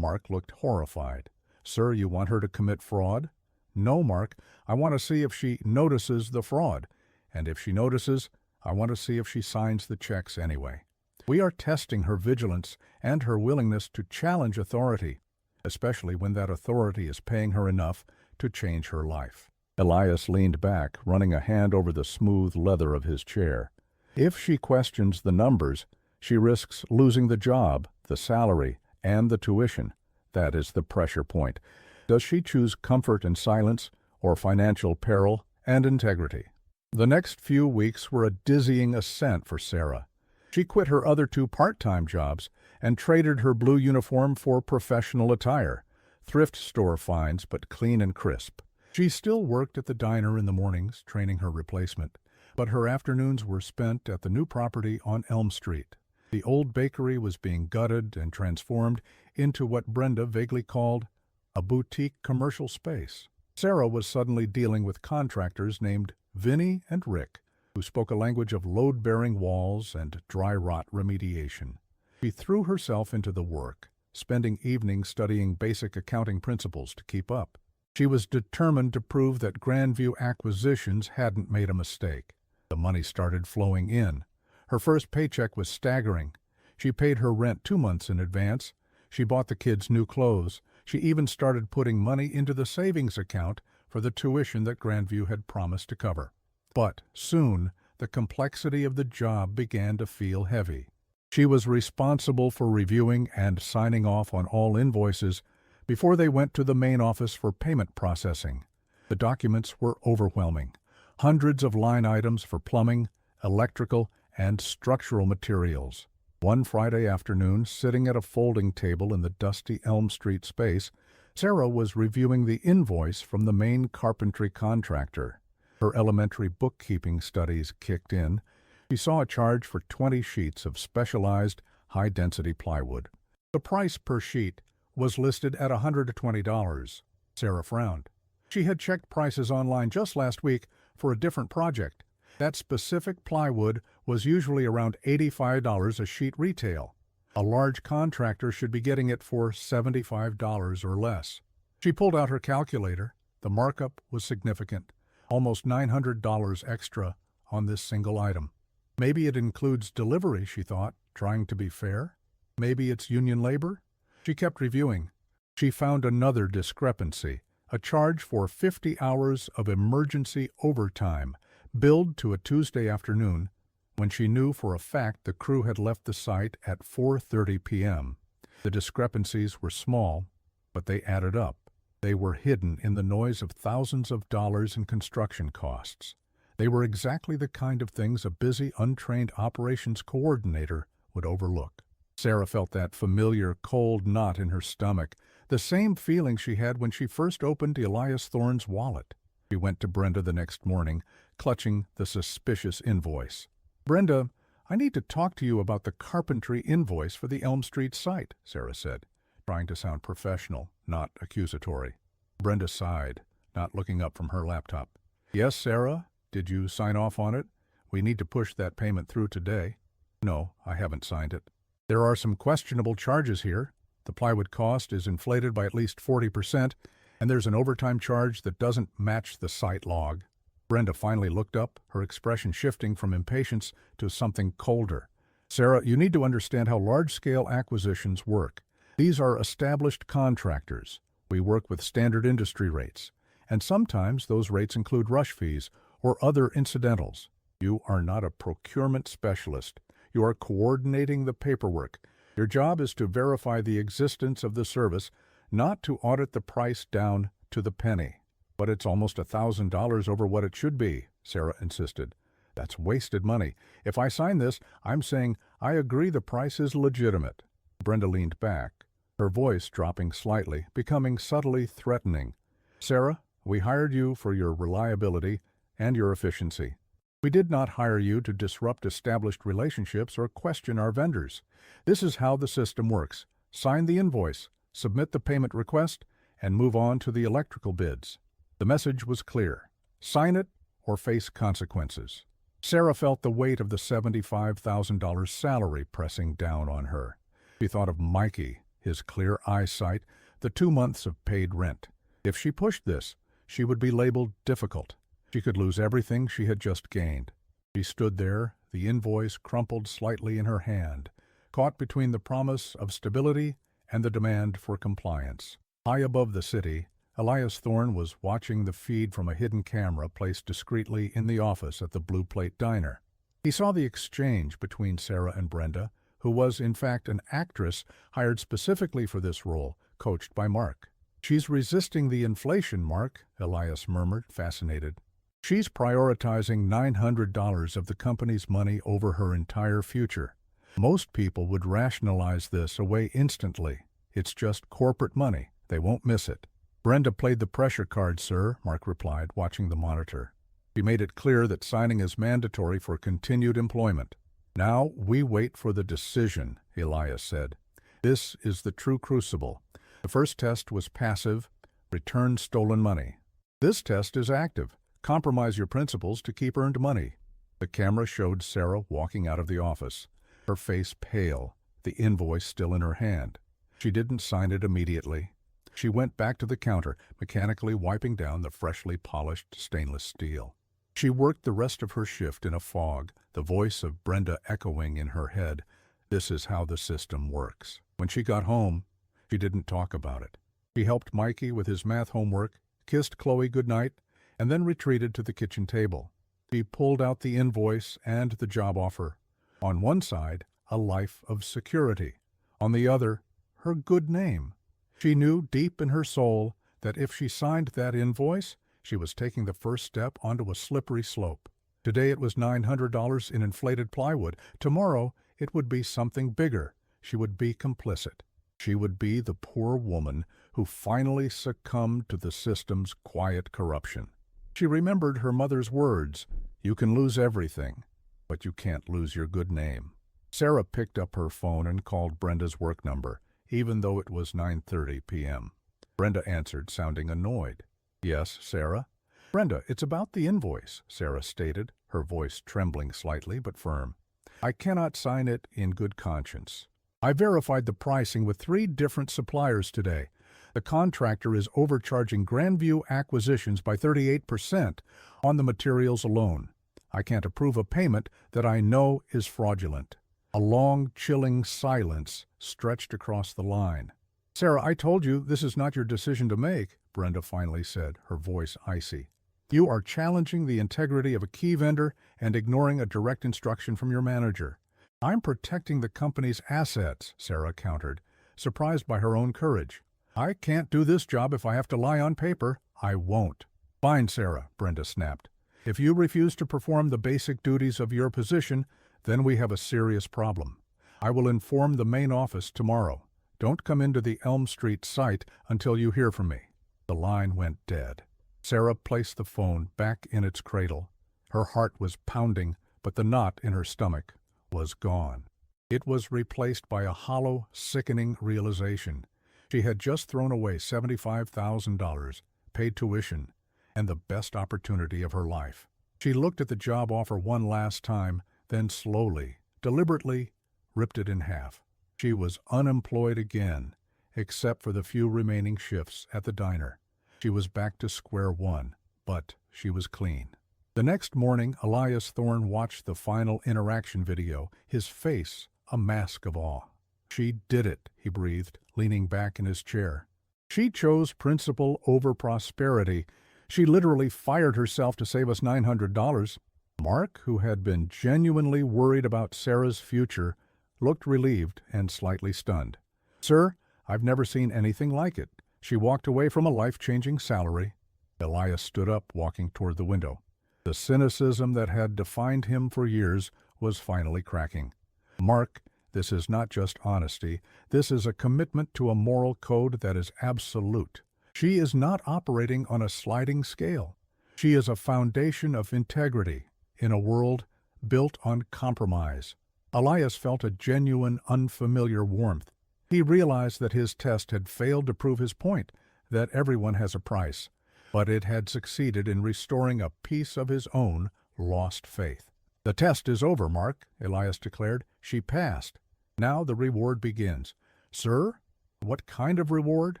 Mark looked horrified. Sir, you want her to commit fraud? No, Mark. I want to see if she notices the fraud. And if she notices, I want to see if she signs the checks anyway. We are testing her vigilance and her willingness to challenge authority, especially when that authority is paying her enough to change her life. Elias leaned back, running a hand over the smooth leather of his chair. If she questions the numbers, she risks losing the job, the salary, and the tuition. That is the pressure point. Does she choose comfort and silence, or financial peril and integrity? The next few weeks were a dizzying ascent for Sarah. She quit her other 2 part-time jobs and traded her blue uniform for professional attire, thrift store finds but clean and crisp. She still worked at the diner in the mornings, training her replacement, but her afternoons were spent at the new property on Elm Street. The old bakery was being gutted and transformed into what Brenda vaguely called a boutique commercial space. Sarah was suddenly dealing with contractors named Vinny and Rick, who spoke a language of load-bearing walls and dry rot remediation. She threw herself into the work, spending evenings studying basic accounting principles to keep up. She was determined to prove that Grandview Acquisitions hadn't made a mistake. The money started flowing in. Her first paycheck was staggering. She paid her rent 2 months in advance. She bought the kids new clothes. She even started putting money into the savings account for the tuition that Grandview had promised to cover. But soon, the complexity of the job began to feel heavy. She was responsible for reviewing and signing off on all invoices before they went to the main office for payment processing. The documents were overwhelming. Hundreds of line items for plumbing, electrical, and structural materials. One Friday afternoon, sitting at a folding table in the dusty Elm Street space, Sarah was reviewing the invoice from the main carpentry contractor. Her elementary bookkeeping studies kicked in. She saw a charge for 20 sheets of specialized, high-density plywood. The price per sheet was listed at $120. Sarah frowned. She had checked prices online just last week for a different project. That specific plywood was usually around $85 a sheet retail. A large contractor should be getting it for $75 or less. She pulled out her calculator. The markup was significant, almost $900 extra on this single item. Maybe it includes delivery, she thought, trying to be fair. Maybe it's union labor? She kept reviewing. She found another discrepancy, a charge for 50 hours of emergency overtime, billed to a Tuesday afternoon, when she knew for a fact the crew had left the site at 4:30 p.m. The discrepancies were small, but they added up. They were hidden in the noise of thousands of dollars in construction costs. They were exactly the kind of things a busy, untrained operations coordinator would overlook. Sarah felt that familiar, cold knot in her stomach, the same feeling she had when she first opened Elias Thorne's wallet. She went to Brenda the next morning, clutching the suspicious invoice. "Brenda, I need to talk to you about the carpentry invoice for the Elm Street site," Sarah said, trying to sound professional, not accusatory. Brenda sighed, not looking up from her laptop. "Yes, Sarah? Did you sign off on it? We need to push that payment through today." "No, I haven't signed it. There are some questionable charges here. The plywood cost is inflated by at least 40%, and there's an overtime charge that doesn't match the site log." Brenda finally looked up, her expression shifting from impatience to something colder. "Sarah, you need to understand how large-scale acquisitions work. These are established contractors. We work with standard industry rates, and sometimes those rates include rush fees or other incidentals. You are not a procurement specialist. You are coordinating the paperwork. Your job is to verify the existence of the service, not to audit the price down to the penny." "But it's almost $1,000 over what it should be," Sarah insisted. "That's wasted money. If I sign this, I'm saying I agree the price is legitimate." Brenda leaned back, her voice dropping slightly, becoming subtly threatening. "Sarah, we hired you for your reliability and your efficiency. We did not hire you to disrupt established relationships or question our vendors. This is how the system works. Sign the invoice, submit the payment request, and move on to the electrical bids." The message was clear. Sign it or face consequences. Sarah felt the weight of the $75,000 salary pressing down on her. She thought of Mikey, his clear eyesight, the 2 months of paid rent. If she pushed this, she would be labeled difficult. She could lose everything she had just gained. She stood there, the invoice crumpled slightly in her hand, caught between the promise of stability and the demand for compliance. High above the city, Elias Thorne was watching the feed from a hidden camera placed discreetly in the office at the Blue Plate Diner. He saw the exchange between Sarah and Brenda, who was in fact an actress hired specifically for this role, coached by Mark. "She's resisting the inflation, Mark," Elias murmured, fascinated. "She's prioritizing $900 of the company's money over her entire future. Most people would rationalize this away instantly. It's just corporate money. They won't miss it." "Brenda played the pressure card, sir," Mark replied, watching the monitor. "She made it clear that signing is mandatory for continued employment." "Now we wait for the decision," Elias said. "This is the true crucible. The first test was passive, return stolen money. This test is active. Compromise your principles to keep earned money." The camera showed Sarah walking out of the office, her face pale, the invoice still in her hand. She didn't sign it immediately. She went back to the counter, mechanically wiping down the freshly polished stainless steel. She worked the rest of her shift in a fog, the voice of Brenda echoing in her head. This is how the system works. When she got home, she didn't talk about it. She helped Mikey with his math homework, kissed Chloe goodnight, and then retreated to the kitchen table. She pulled out the invoice and the job offer. On one side, a life of security. On the other, her good name. She knew deep in her soul that if she signed that invoice, she was taking the first step onto a slippery slope. Today it was $900 in inflated plywood. Tomorrow it would be something bigger. She would be complicit. She would be the poor woman who finally succumbed to the system's quiet corruption. She remembered her mother's words, "You can lose everything, but you can't lose your good name." Sarah picked up her phone and called Brenda's work number. even though it was 9:30 p.m. Brenda answered, sounding annoyed. "Yes, Sarah?" "Brenda, it's about the invoice," Sarah stated, her voice trembling slightly but firm. "I cannot sign it in good conscience. I verified the pricing with 3 different suppliers today. The contractor is overcharging Grandview Acquisitions by 38% on the materials alone. I can't approve a payment that I know is fraudulent." A long, chilling silence stretched across the line. "Sarah, I told you this is not your decision to make," Brenda finally said, her voice icy. "You are challenging the integrity of a key vendor and ignoring a direct instruction from your manager." "I'm protecting the company's assets," Sarah countered, surprised by her own courage. "I can't do this job if I have to lie on paper." "I won't." "Fine, Sarah," Brenda snapped. "If you refuse to perform the basic duties of your position, then we have a serious problem. I will inform the main office tomorrow. Don't come into the Elm Street site until you hear from me." The line went dead. Sarah placed the phone back in its cradle. Her heart was pounding, but the knot in her stomach was gone. It was replaced by a hollow, sickening realization. She had just thrown away $75,000, paid tuition, and the best opportunity of her life. She looked at the job offer one last time, then slowly, deliberately, ripped it in half. She was unemployed again, except for the few remaining shifts at the diner. She was back to square one, but she was clean. The next morning, Elias Thorne watched the final interaction video, his face a mask of awe. "She did it," he breathed, leaning back in his chair. "She chose principle over prosperity. She literally fired herself to save us $900. Mark, who had been genuinely worried about Sarah's future, looked relieved and slightly stunned. "Sir, I've never seen anything like it. She walked away from a life-changing salary." Elias stood up, walking toward the window. The cynicism that had defined him for years was finally cracking. "Mark, this is not just honesty. This is a commitment to a moral code that is absolute. She is not operating on a sliding scale. She is a foundation of integrity in a world built on compromise." Elias felt a genuine, unfamiliar warmth. He realized that his test had failed to prove his point, that everyone has a price, but it had succeeded in restoring a piece of his own lost faith. "The test is over, Mark," Elias declared. "She passed. Now the reward begins." "Sir? What kind of reward?"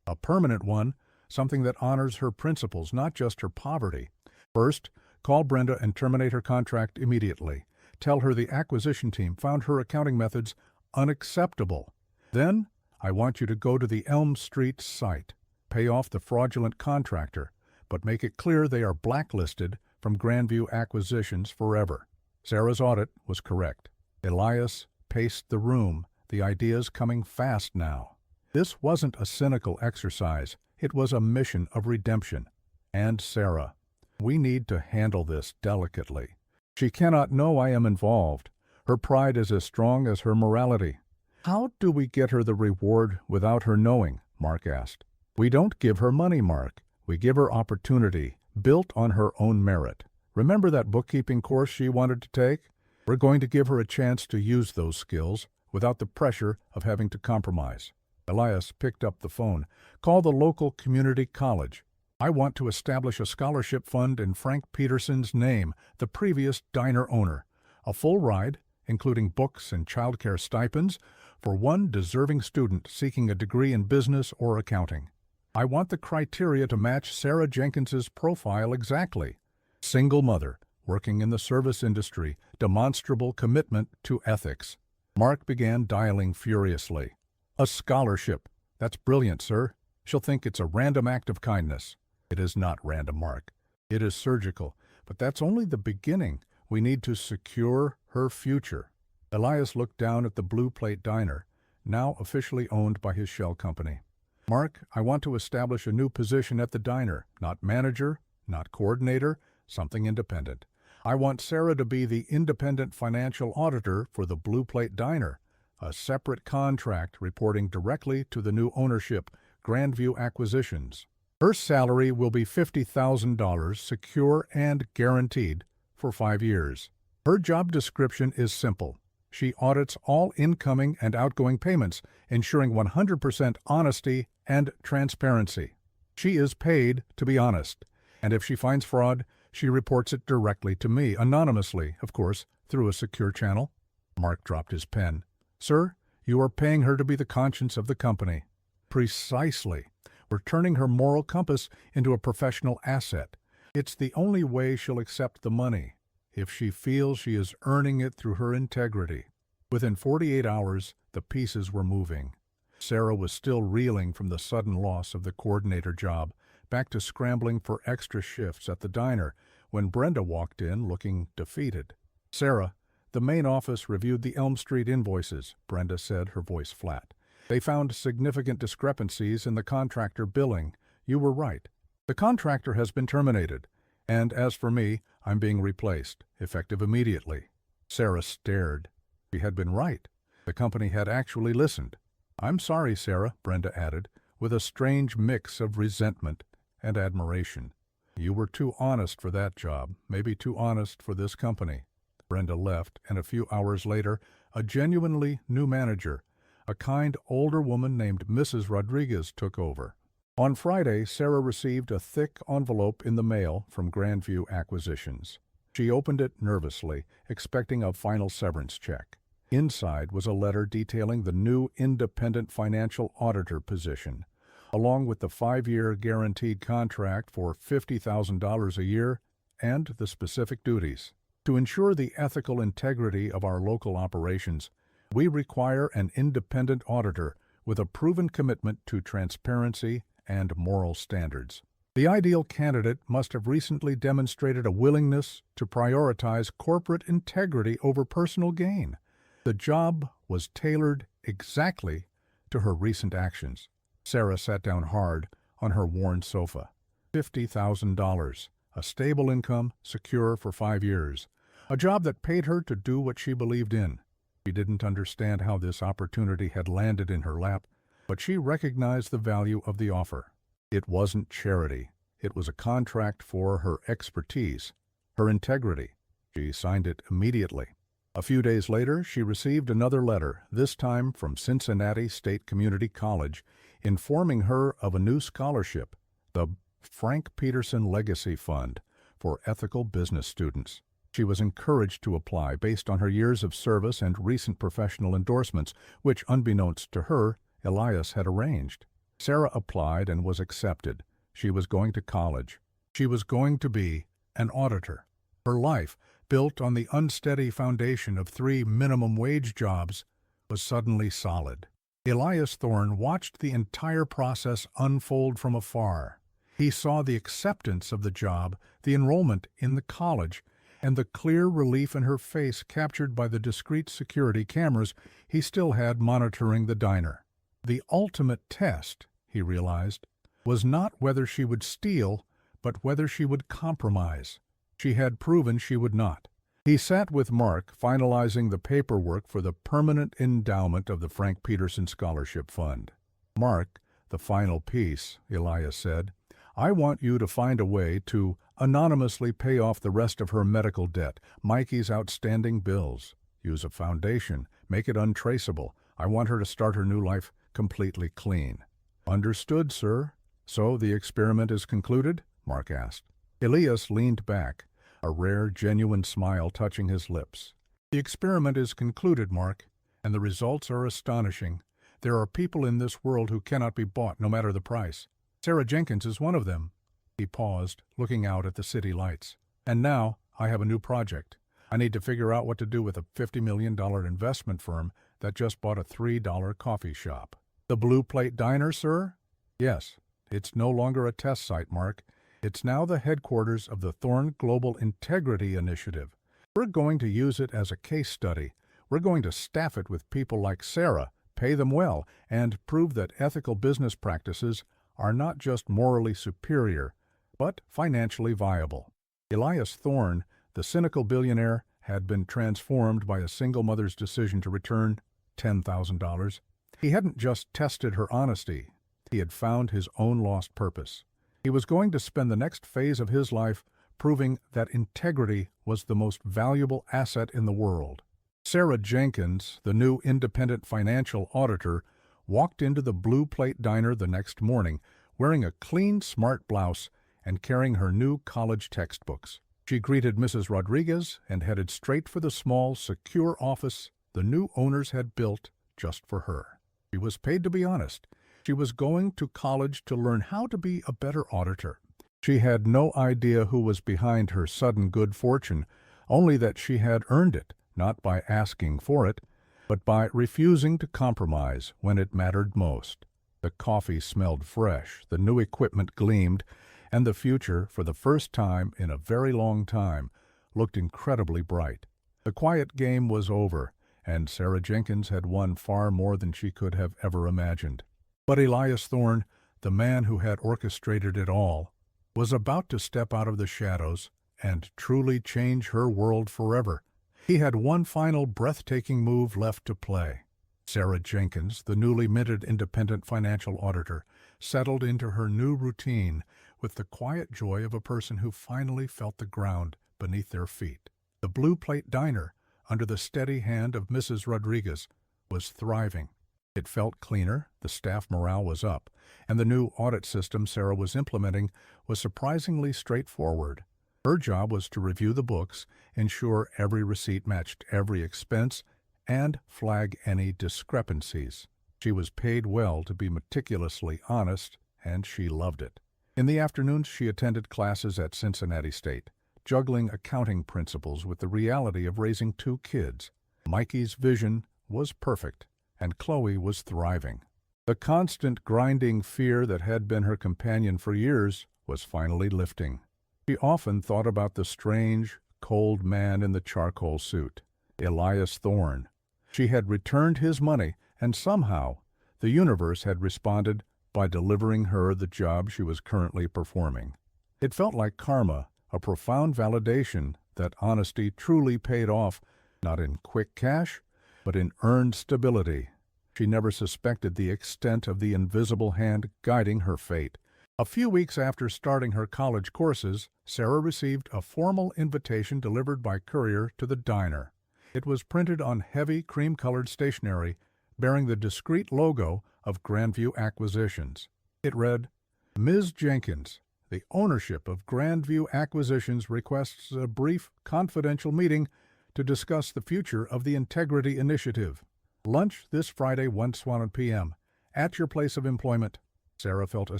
"A permanent one, something that honors her principles, not just her poverty. First, call Brenda and terminate her contract immediately. Tell her the acquisition team found her accounting methods unacceptable. Then, I want you to go to the Elm Street site, pay off the fraudulent contractor, but make it clear they are blacklisted from Grandview Acquisitions forever." Sarah's audit was correct. Elias paced the room, the ideas coming fast now. This wasn't a cynical exercise. It was a mission of redemption. "And Sarah, we need to handle this delicately. She cannot know I am involved. Her pride is as strong as her morality." "How do we get her the reward without her knowing?" Mark asked. "We don't give her money, Mark. We give her opportunity, built on her own merit. Remember that bookkeeping course she wanted to take? We're going to give her a chance to use those skills without the pressure of having to compromise." Elias picked up the phone. "Call the local community college. I want to establish a scholarship fund in Frank Peterson's name, the previous diner owner. A full ride, including books and childcare stipends, for one deserving student seeking a degree in business or accounting. I want the criteria to match Sarah Jenkins's profile exactly. Single mother, working in the service industry, demonstrable commitment to ethics." Mark began dialing furiously. "A scholarship. That's brilliant, sir. She'll think it's a random act of kindness." "It is not random, Mark. It is surgical. But that's only the beginning. We need to secure her future." Elias looked down at the Blue Plate Diner, now officially owned by his shell company. "Mark, I want to establish a new position at the diner. Not manager, not coordinator, something independent. I want Sarah to be the independent financial auditor for the Blue Plate Diner, a separate contract reporting directly to the new ownership, Grandview Acquisitions. Her salary will be $50,000, secure and guaranteed, for 5 years. Her job description is simple. She audits all incoming and outgoing payments, ensuring 100% honesty and transparency. She is paid to be honest, and if she finds fraud, she reports it directly to me, anonymously, of course, through a secure channel. Mark dropped his pen. Sir, you are paying her to be the conscience of the company. Precisely. We're turning her moral compass into a professional asset. It's the only way she'll accept the money, if she feels she is earning it through her integrity. Within 48 hours, the pieces were moving. Sarah was still reeling from the sudden loss of the coordinator job, back to scrambling for extra shifts at the diner, when Brenda walked in looking defeated. Sarah, the main office reviewed the Elm Street invoices, Brenda said, her voice flat. They found significant discrepancies in the contractor billing. You were right. The contractor has been terminated, and as for me, I'm being replaced, effective immediately. Sarah stared. She had been right. The company had actually listened. I'm sorry, Sarah, Brenda added, with a strange mix of resentment and admiration. You were too honest for that job, maybe too honest for this company. Brenda left, and a few hours later, a genuinely new manager, a kind older woman named Mrs. Rodriguez, took over. On Friday, Sarah received a thick envelope in the mail from Grandview Acquisitions. She opened it nervously, expecting a final severance check. Inside was a letter detailing the new independent financial auditor position, along with the 5-year guaranteed contract for $50,000 a year and the specific duties. To ensure the ethical integrity of our local operations, we require an independent auditor with a proven commitment to transparency and moral standards. The ideal candidate must have recently demonstrated a willingness to prioritize corporate integrity over personal gain. The job was tailored exactly to her recent actions. Sarah sat down hard on her worn sofa. $50,000, a stable income, secure for 5 years. A job that paid her to do what she believed in. She didn't understand how this opportunity had landed in her lap, but she recognized the value of the offer. It wasn't charity. It was a contract for her expertise, her integrity. She signed it immediately. A few days later, she received another letter, this time from Cincinnati State Community College, informing her of a new scholarship, the Frank Peterson Legacy Fund for Ethical Business Students. She was encouraged to apply based on her years of service and recent professional endorsements, which, unbeknownst to her, Elias had arranged. Sarah applied and was accepted. She was going to college. She was going to be an auditor. Her life, built on the unsteady foundation of 3 minimum wage jobs, was suddenly solid. Elias Thorne watched the entire process unfold from afar. He saw the acceptance of the job, the enrollment in the college, and the clear relief in her face captured by the discreet security cameras he still had monitoring the diner. The ultimate test, he realized, was not whether she would steal, but whether she would compromise. She had proven she would not. He sat with Mark, finalizing the paperwork for the permanent endowment of the Frank Peterson Scholarship Fund. Mark, the final piece, Elias said, I want you to find a way to anonymously pay off the rest of her medical debt, Mikey's outstanding bills. Use a foundation, make it untraceable. I want her to start her new life completely clean. Understood, sir. So the experiment is concluded? Mark asked. Elias leaned back, a rare, genuine smile touching his lips. The experiment is concluded, Mark, and the results are astonishing. There are people in this world who cannot be bought, no matter the price. Sarah Jenkins is one of them. He paused, looking out at the city lights. And now I have a new project. I need to figure out what to do with a $50 million investment firm that just bought a $3 coffee shop. The Blue Plate Diner, sir? Yes. It's no longer a test site, Mark. It's now the headquarters of the Thorne Global Integrity Initiative. We're going to use it as a case study. We're going to staff it with people like Sarah, pay them well, and prove that ethical business practices are not just morally superior, but financially viable. Elias Thorne, the cynical billionaire, had been transformed by a single mother's decision to return $10,000. He hadn't just tested her honesty. He had found his own lost purpose. He was going to spend the next phase of his life proving that integrity was the most valuable asset in the world. Sarah Jenkins, the new independent financial auditor, walked into the Blue Plate Diner the next morning wearing a clean, smart blouse and carrying her new college textbooks. She greeted Mrs. Rodriguez and headed straight for the small, secure office the new owners had built just for her. She was paid to be honest. She was going to college to learn how to be a better auditor. She had no idea who was behind her sudden good fortune, only that she had earned it, not by asking for it, but by refusing to compromise when it mattered most. The coffee smelled fresh, the new equipment gleamed, and the future, for the first time in a very long time, looked incredibly bright. The quiet game was over, and Sarah Jenkins had won far more than she could have ever imagined. But Elias Thorne, the man who had orchestrated it all, was about to step out of the shadows and truly change her world forever. He had one final breathtaking move left to play. Sarah Jenkins, the newly minted independent financial auditor, settled into her new routine with the quiet joy of a person who finally felt the ground beneath their feet. The Blue Plate Diner, under the steady hand of Mrs. Rodriguez, was thriving. It felt cleaner, the staff morale was up, and the new audit system Sarah was implementing was surprisingly straightforward. Her job was to review the books, ensure every receipt matched every expense, and flag any discrepancies. She was paid well to be meticulously honest, and she loved it. In the afternoons, she attended classes at Cincinnati State, juggling accounting principles with the reality of raising 2 kids. Mikey's vision was perfect, and Chloe was thriving. The constant grinding fear that had been her companion for years was finally lifting. She often thought about the strange, cold man in the charcoal suit, Elias Thorne. She had returned his money, and somehow the universe had responded by delivering her the job she was currently performing. It felt like karma, a profound validation that honesty truly paid off, not in quick cash, but in earned stability. She never suspected the extent of the invisible hand guiding her fate. A few weeks after starting her college courses, Sarah received a formal invitation delivered by courier to the diner. It was printed on heavy cream-colored stationery bearing the discreet logo of Grandview Acquisitions. It read, "Ms. Jenkins, the ownership of Grandview Acquisitions requests a brief, confidential meeting to discuss the future of the Integrity Initiative. Lunch this Friday, 1 p.m., at your place of employment." Sarah felt a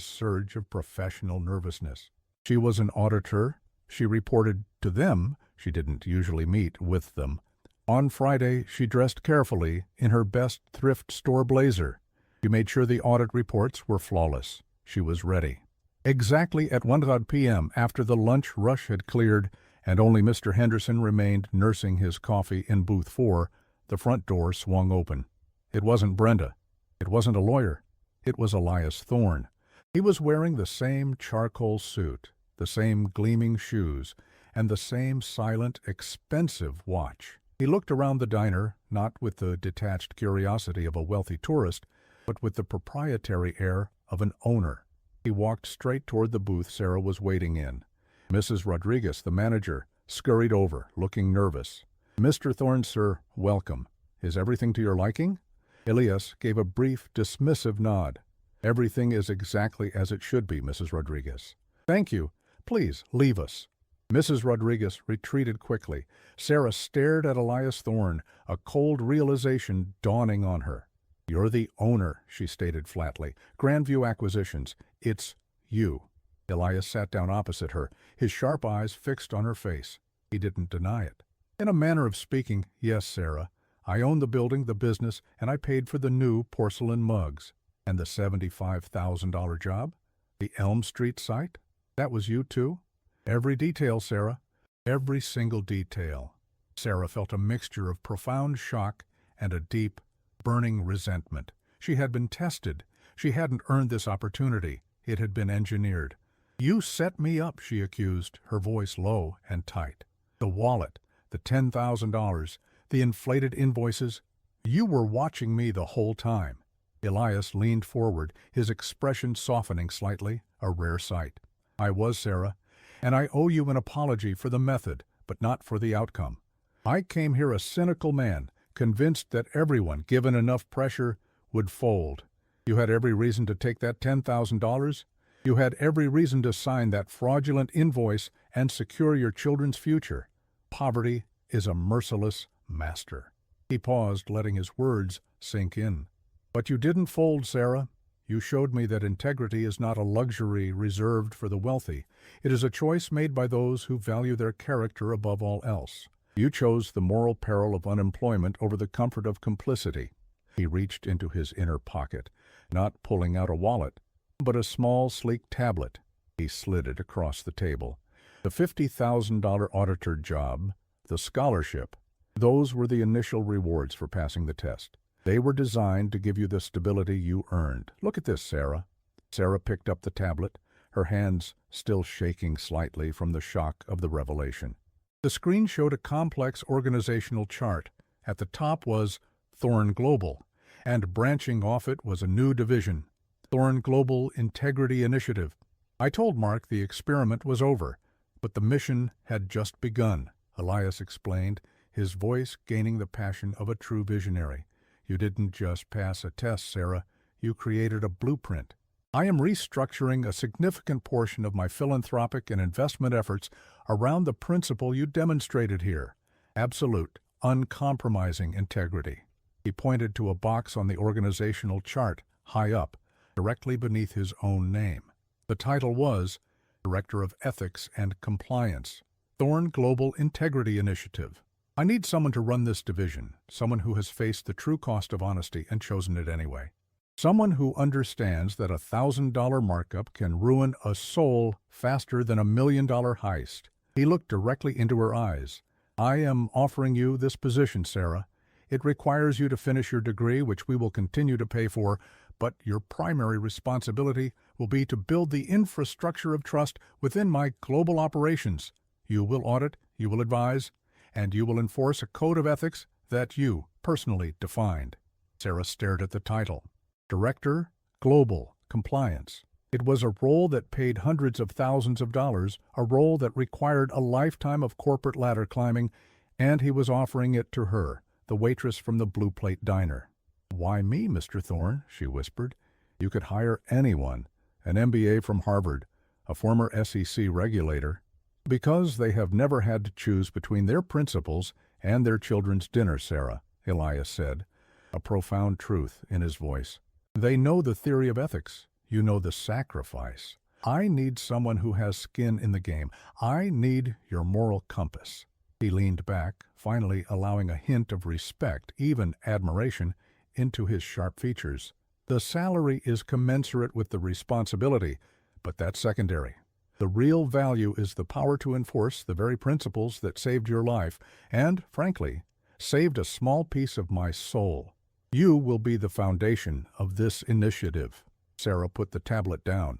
surge of professional nervousness. She was an auditor. She reported to them. She didn't usually meet with them. On Friday, she dressed carefully in her best thrift store blazer. She made sure the audit reports were flawless. She was ready. Exactly at 1 p.m., after the lunch rush had cleared and only Mr. Henderson remained nursing his coffee in booth 4, the front door swung open. It wasn't Brenda. It wasn't a lawyer. It was Elias Thorne. He was wearing the same charcoal suit, the same gleaming shoes, and the same silent, expensive watch. He looked around the diner, not with the detached curiosity of a wealthy tourist, but with the proprietary air of an owner. He walked straight toward the booth Sarah was waiting in. Mrs. Rodriguez, the manager, scurried over, looking nervous. "Mr. Thorne, sir, welcome. Is everything to your liking?" Elias gave a brief, dismissive nod. "Everything is exactly as it should be, Mrs. Rodriguez." "Thank you. Please, leave us." Mrs. Rodriguez retreated quickly. Sarah stared at Elias Thorne, a cold realization dawning on her. "You're the owner," she stated flatly. "Grandview Acquisitions. It's you." Elias sat down opposite her, his sharp eyes fixed on her face. He didn't deny it. "In a manner of speaking, yes, Sarah. I own the building, the business, and I paid for the new porcelain mugs. And the $75,000 job? The Elm Street site? That was you, too?" "Every detail, Sarah. Every single detail." Sarah felt a mixture of profound shock and a deep, burning resentment. She had been tested. She hadn't earned this opportunity. It had been engineered. "You set me up," she accused, her voice low and tight. "The wallet, the $10,000, the inflated invoices. You were watching me the whole time." Elias leaned forward, his expression softening slightly, a rare sight. "I was, Sarah, and I owe you an apology for the method, but not for the outcome. I came here a cynical man, convinced that everyone, given enough pressure, would fold. You had every reason to take that $10,000. You had every reason to sign that fraudulent invoice and secure your children's future. Poverty is a merciless master. He paused, letting his words sink in. But you didn't fold, Sarah. You showed me that integrity is not a luxury reserved for the wealthy. It is a choice made by those who value their character above all else. You chose the moral peril of unemployment over the comfort of complicity. He reached into his inner pocket, not pulling out a wallet, but a small, sleek tablet. He slid it across the table. The $50,000 auditor job, the scholarship, those were the initial rewards for passing the test. They were designed to give you the stability you earned. Look at this, Sarah. Sarah picked up the tablet, her hands still shaking slightly from the shock of the revelation. The screen showed a complex organizational chart. At the top was Thorn Global, and branching off it was a new division, Thorn Global Integrity Initiative. I told Mark the experiment was over, but the mission had just begun, Elias explained, his voice gaining the passion of a true visionary. You didn't just pass a test, Sarah. You created a blueprint. I am restructuring a significant portion of my philanthropic and investment efforts around the principle you demonstrated here: absolute, uncompromising integrity. He pointed to a box on the organizational chart, high up, directly beneath his own name. The title was Director of Ethics and Compliance, Thorn Global Integrity Initiative. I need someone to run this division, someone who has faced the true cost of honesty and chosen it anyway. Someone who understands that a $1,000 markup can ruin a soul faster than $1 million heist. He looked directly into her eyes. I am offering you this position, Sarah. It requires you to finish your degree, which we will continue to pay for, but your primary responsibility will be to build the infrastructure of trust within my global operations. You will audit, you will advise, and you will enforce a code of ethics that you personally defined. Sarah stared at the title. Director, Global Compliance. It was a role that paid hundreds of thousands of dollars, a role that required a lifetime of corporate ladder climbing, and he was offering it to her, the waitress from the Blue Plate Diner. "Why me, Mr. Thorne?" she whispered. "You could hire anyone, an MBA from Harvard, a former SEC regulator." "Because they have never had to choose between their principles and their children's dinner, Sarah," Elias said, a profound truth in his voice. "They know the theory of ethics. You know the sacrifice. I need someone who has skin in the game. I need your moral compass." He leaned back, finally allowing a hint of respect, even admiration, into his sharp features. "The salary is commensurate with the responsibility, but that's secondary. The real value is the power to enforce the very principles that saved your life and, frankly, saved a small piece of my soul. You will be the foundation of this initiative." Sarah put the tablet down.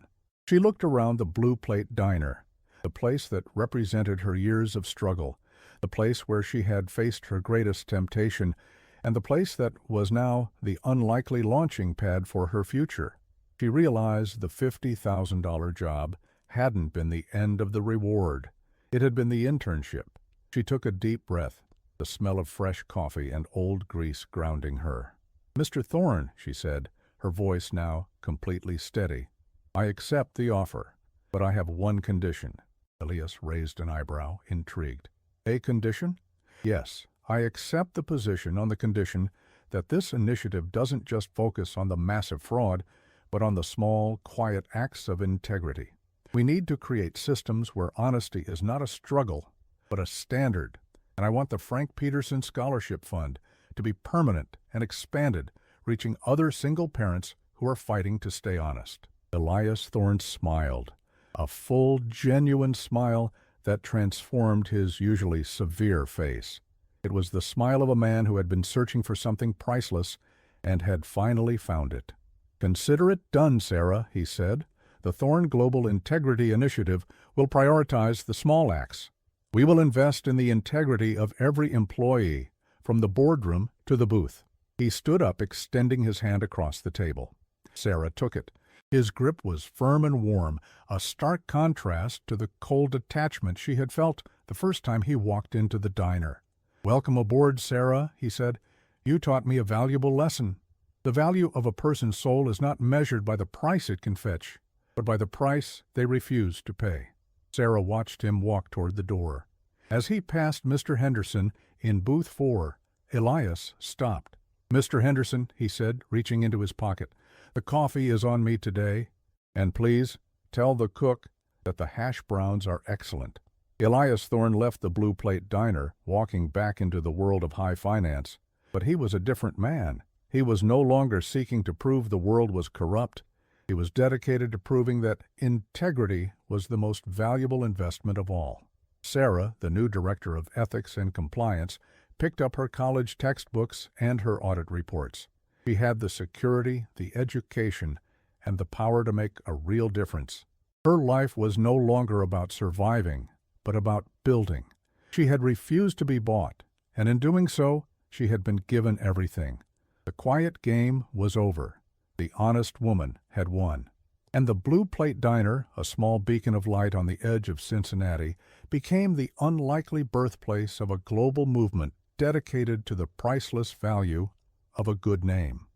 She looked around the Blue Plate Diner, the place that represented her years of struggle, the place where she had faced her greatest temptation, and the place that was now the unlikely launching pad for her future. She realized the $50,000 job hadn't been the end of the reward. It had been the internship. She took a deep breath, the smell of fresh coffee and old grease grounding her. "Mr. Thorne," she said, her voice now completely steady, "I accept the offer, but I have one condition." Elias raised an eyebrow, intrigued. "A condition?" "Yes, I accept the position on the condition that this initiative doesn't just focus on the massive fraud, but on the small, quiet acts of integrity. We need to create systems where honesty is not a struggle, but a standard. And I want the Frank Peterson Scholarship Fund to be permanent and expanded, reaching other single parents who are fighting to stay honest." Elias Thorne smiled, a full, genuine smile that transformed his usually severe face. It was the smile of a man who had been searching for something priceless and had finally found it. "Consider it done, Sarah," he said. "The Thorn Global Integrity Initiative will prioritize the small acts. We will invest in the integrity of every employee, from the boardroom to the booth." He stood up, extending his hand across the table. Sarah took it. His grip was firm and warm, a stark contrast to the cold detachment she had felt the first time he walked into the diner. "Welcome aboard, Sarah," he said. You taught me a valuable lesson. The value of a person's soul is not measured by the price it can fetch, but by the price they refuse to pay. Sarah watched him walk toward the door. As he passed Mr. Henderson in booth 4, Elias stopped. "Mr. Henderson," he said, reaching into his pocket, "the coffee is on me today, and please tell the cook that the hash browns are excellent." Elias Thorne left the Blue Plate Diner, walking back into the world of high finance. But he was a different man. He was no longer seeking to prove the world was corrupt. He was dedicated to proving that integrity was the most valuable investment of all. Sarah, the new director of ethics and compliance, picked up her college textbooks and her audit reports. She had the security, the education, and the power to make a real difference. Her life was no longer about surviving, but about building. She had refused to be bought, and in doing so, she had been given everything. The quiet game was over. The honest woman had won. And the Blue Plate Diner, a small beacon of light on the edge of Cincinnati, became the unlikely birthplace of a global movement dedicated to the priceless value of a good name.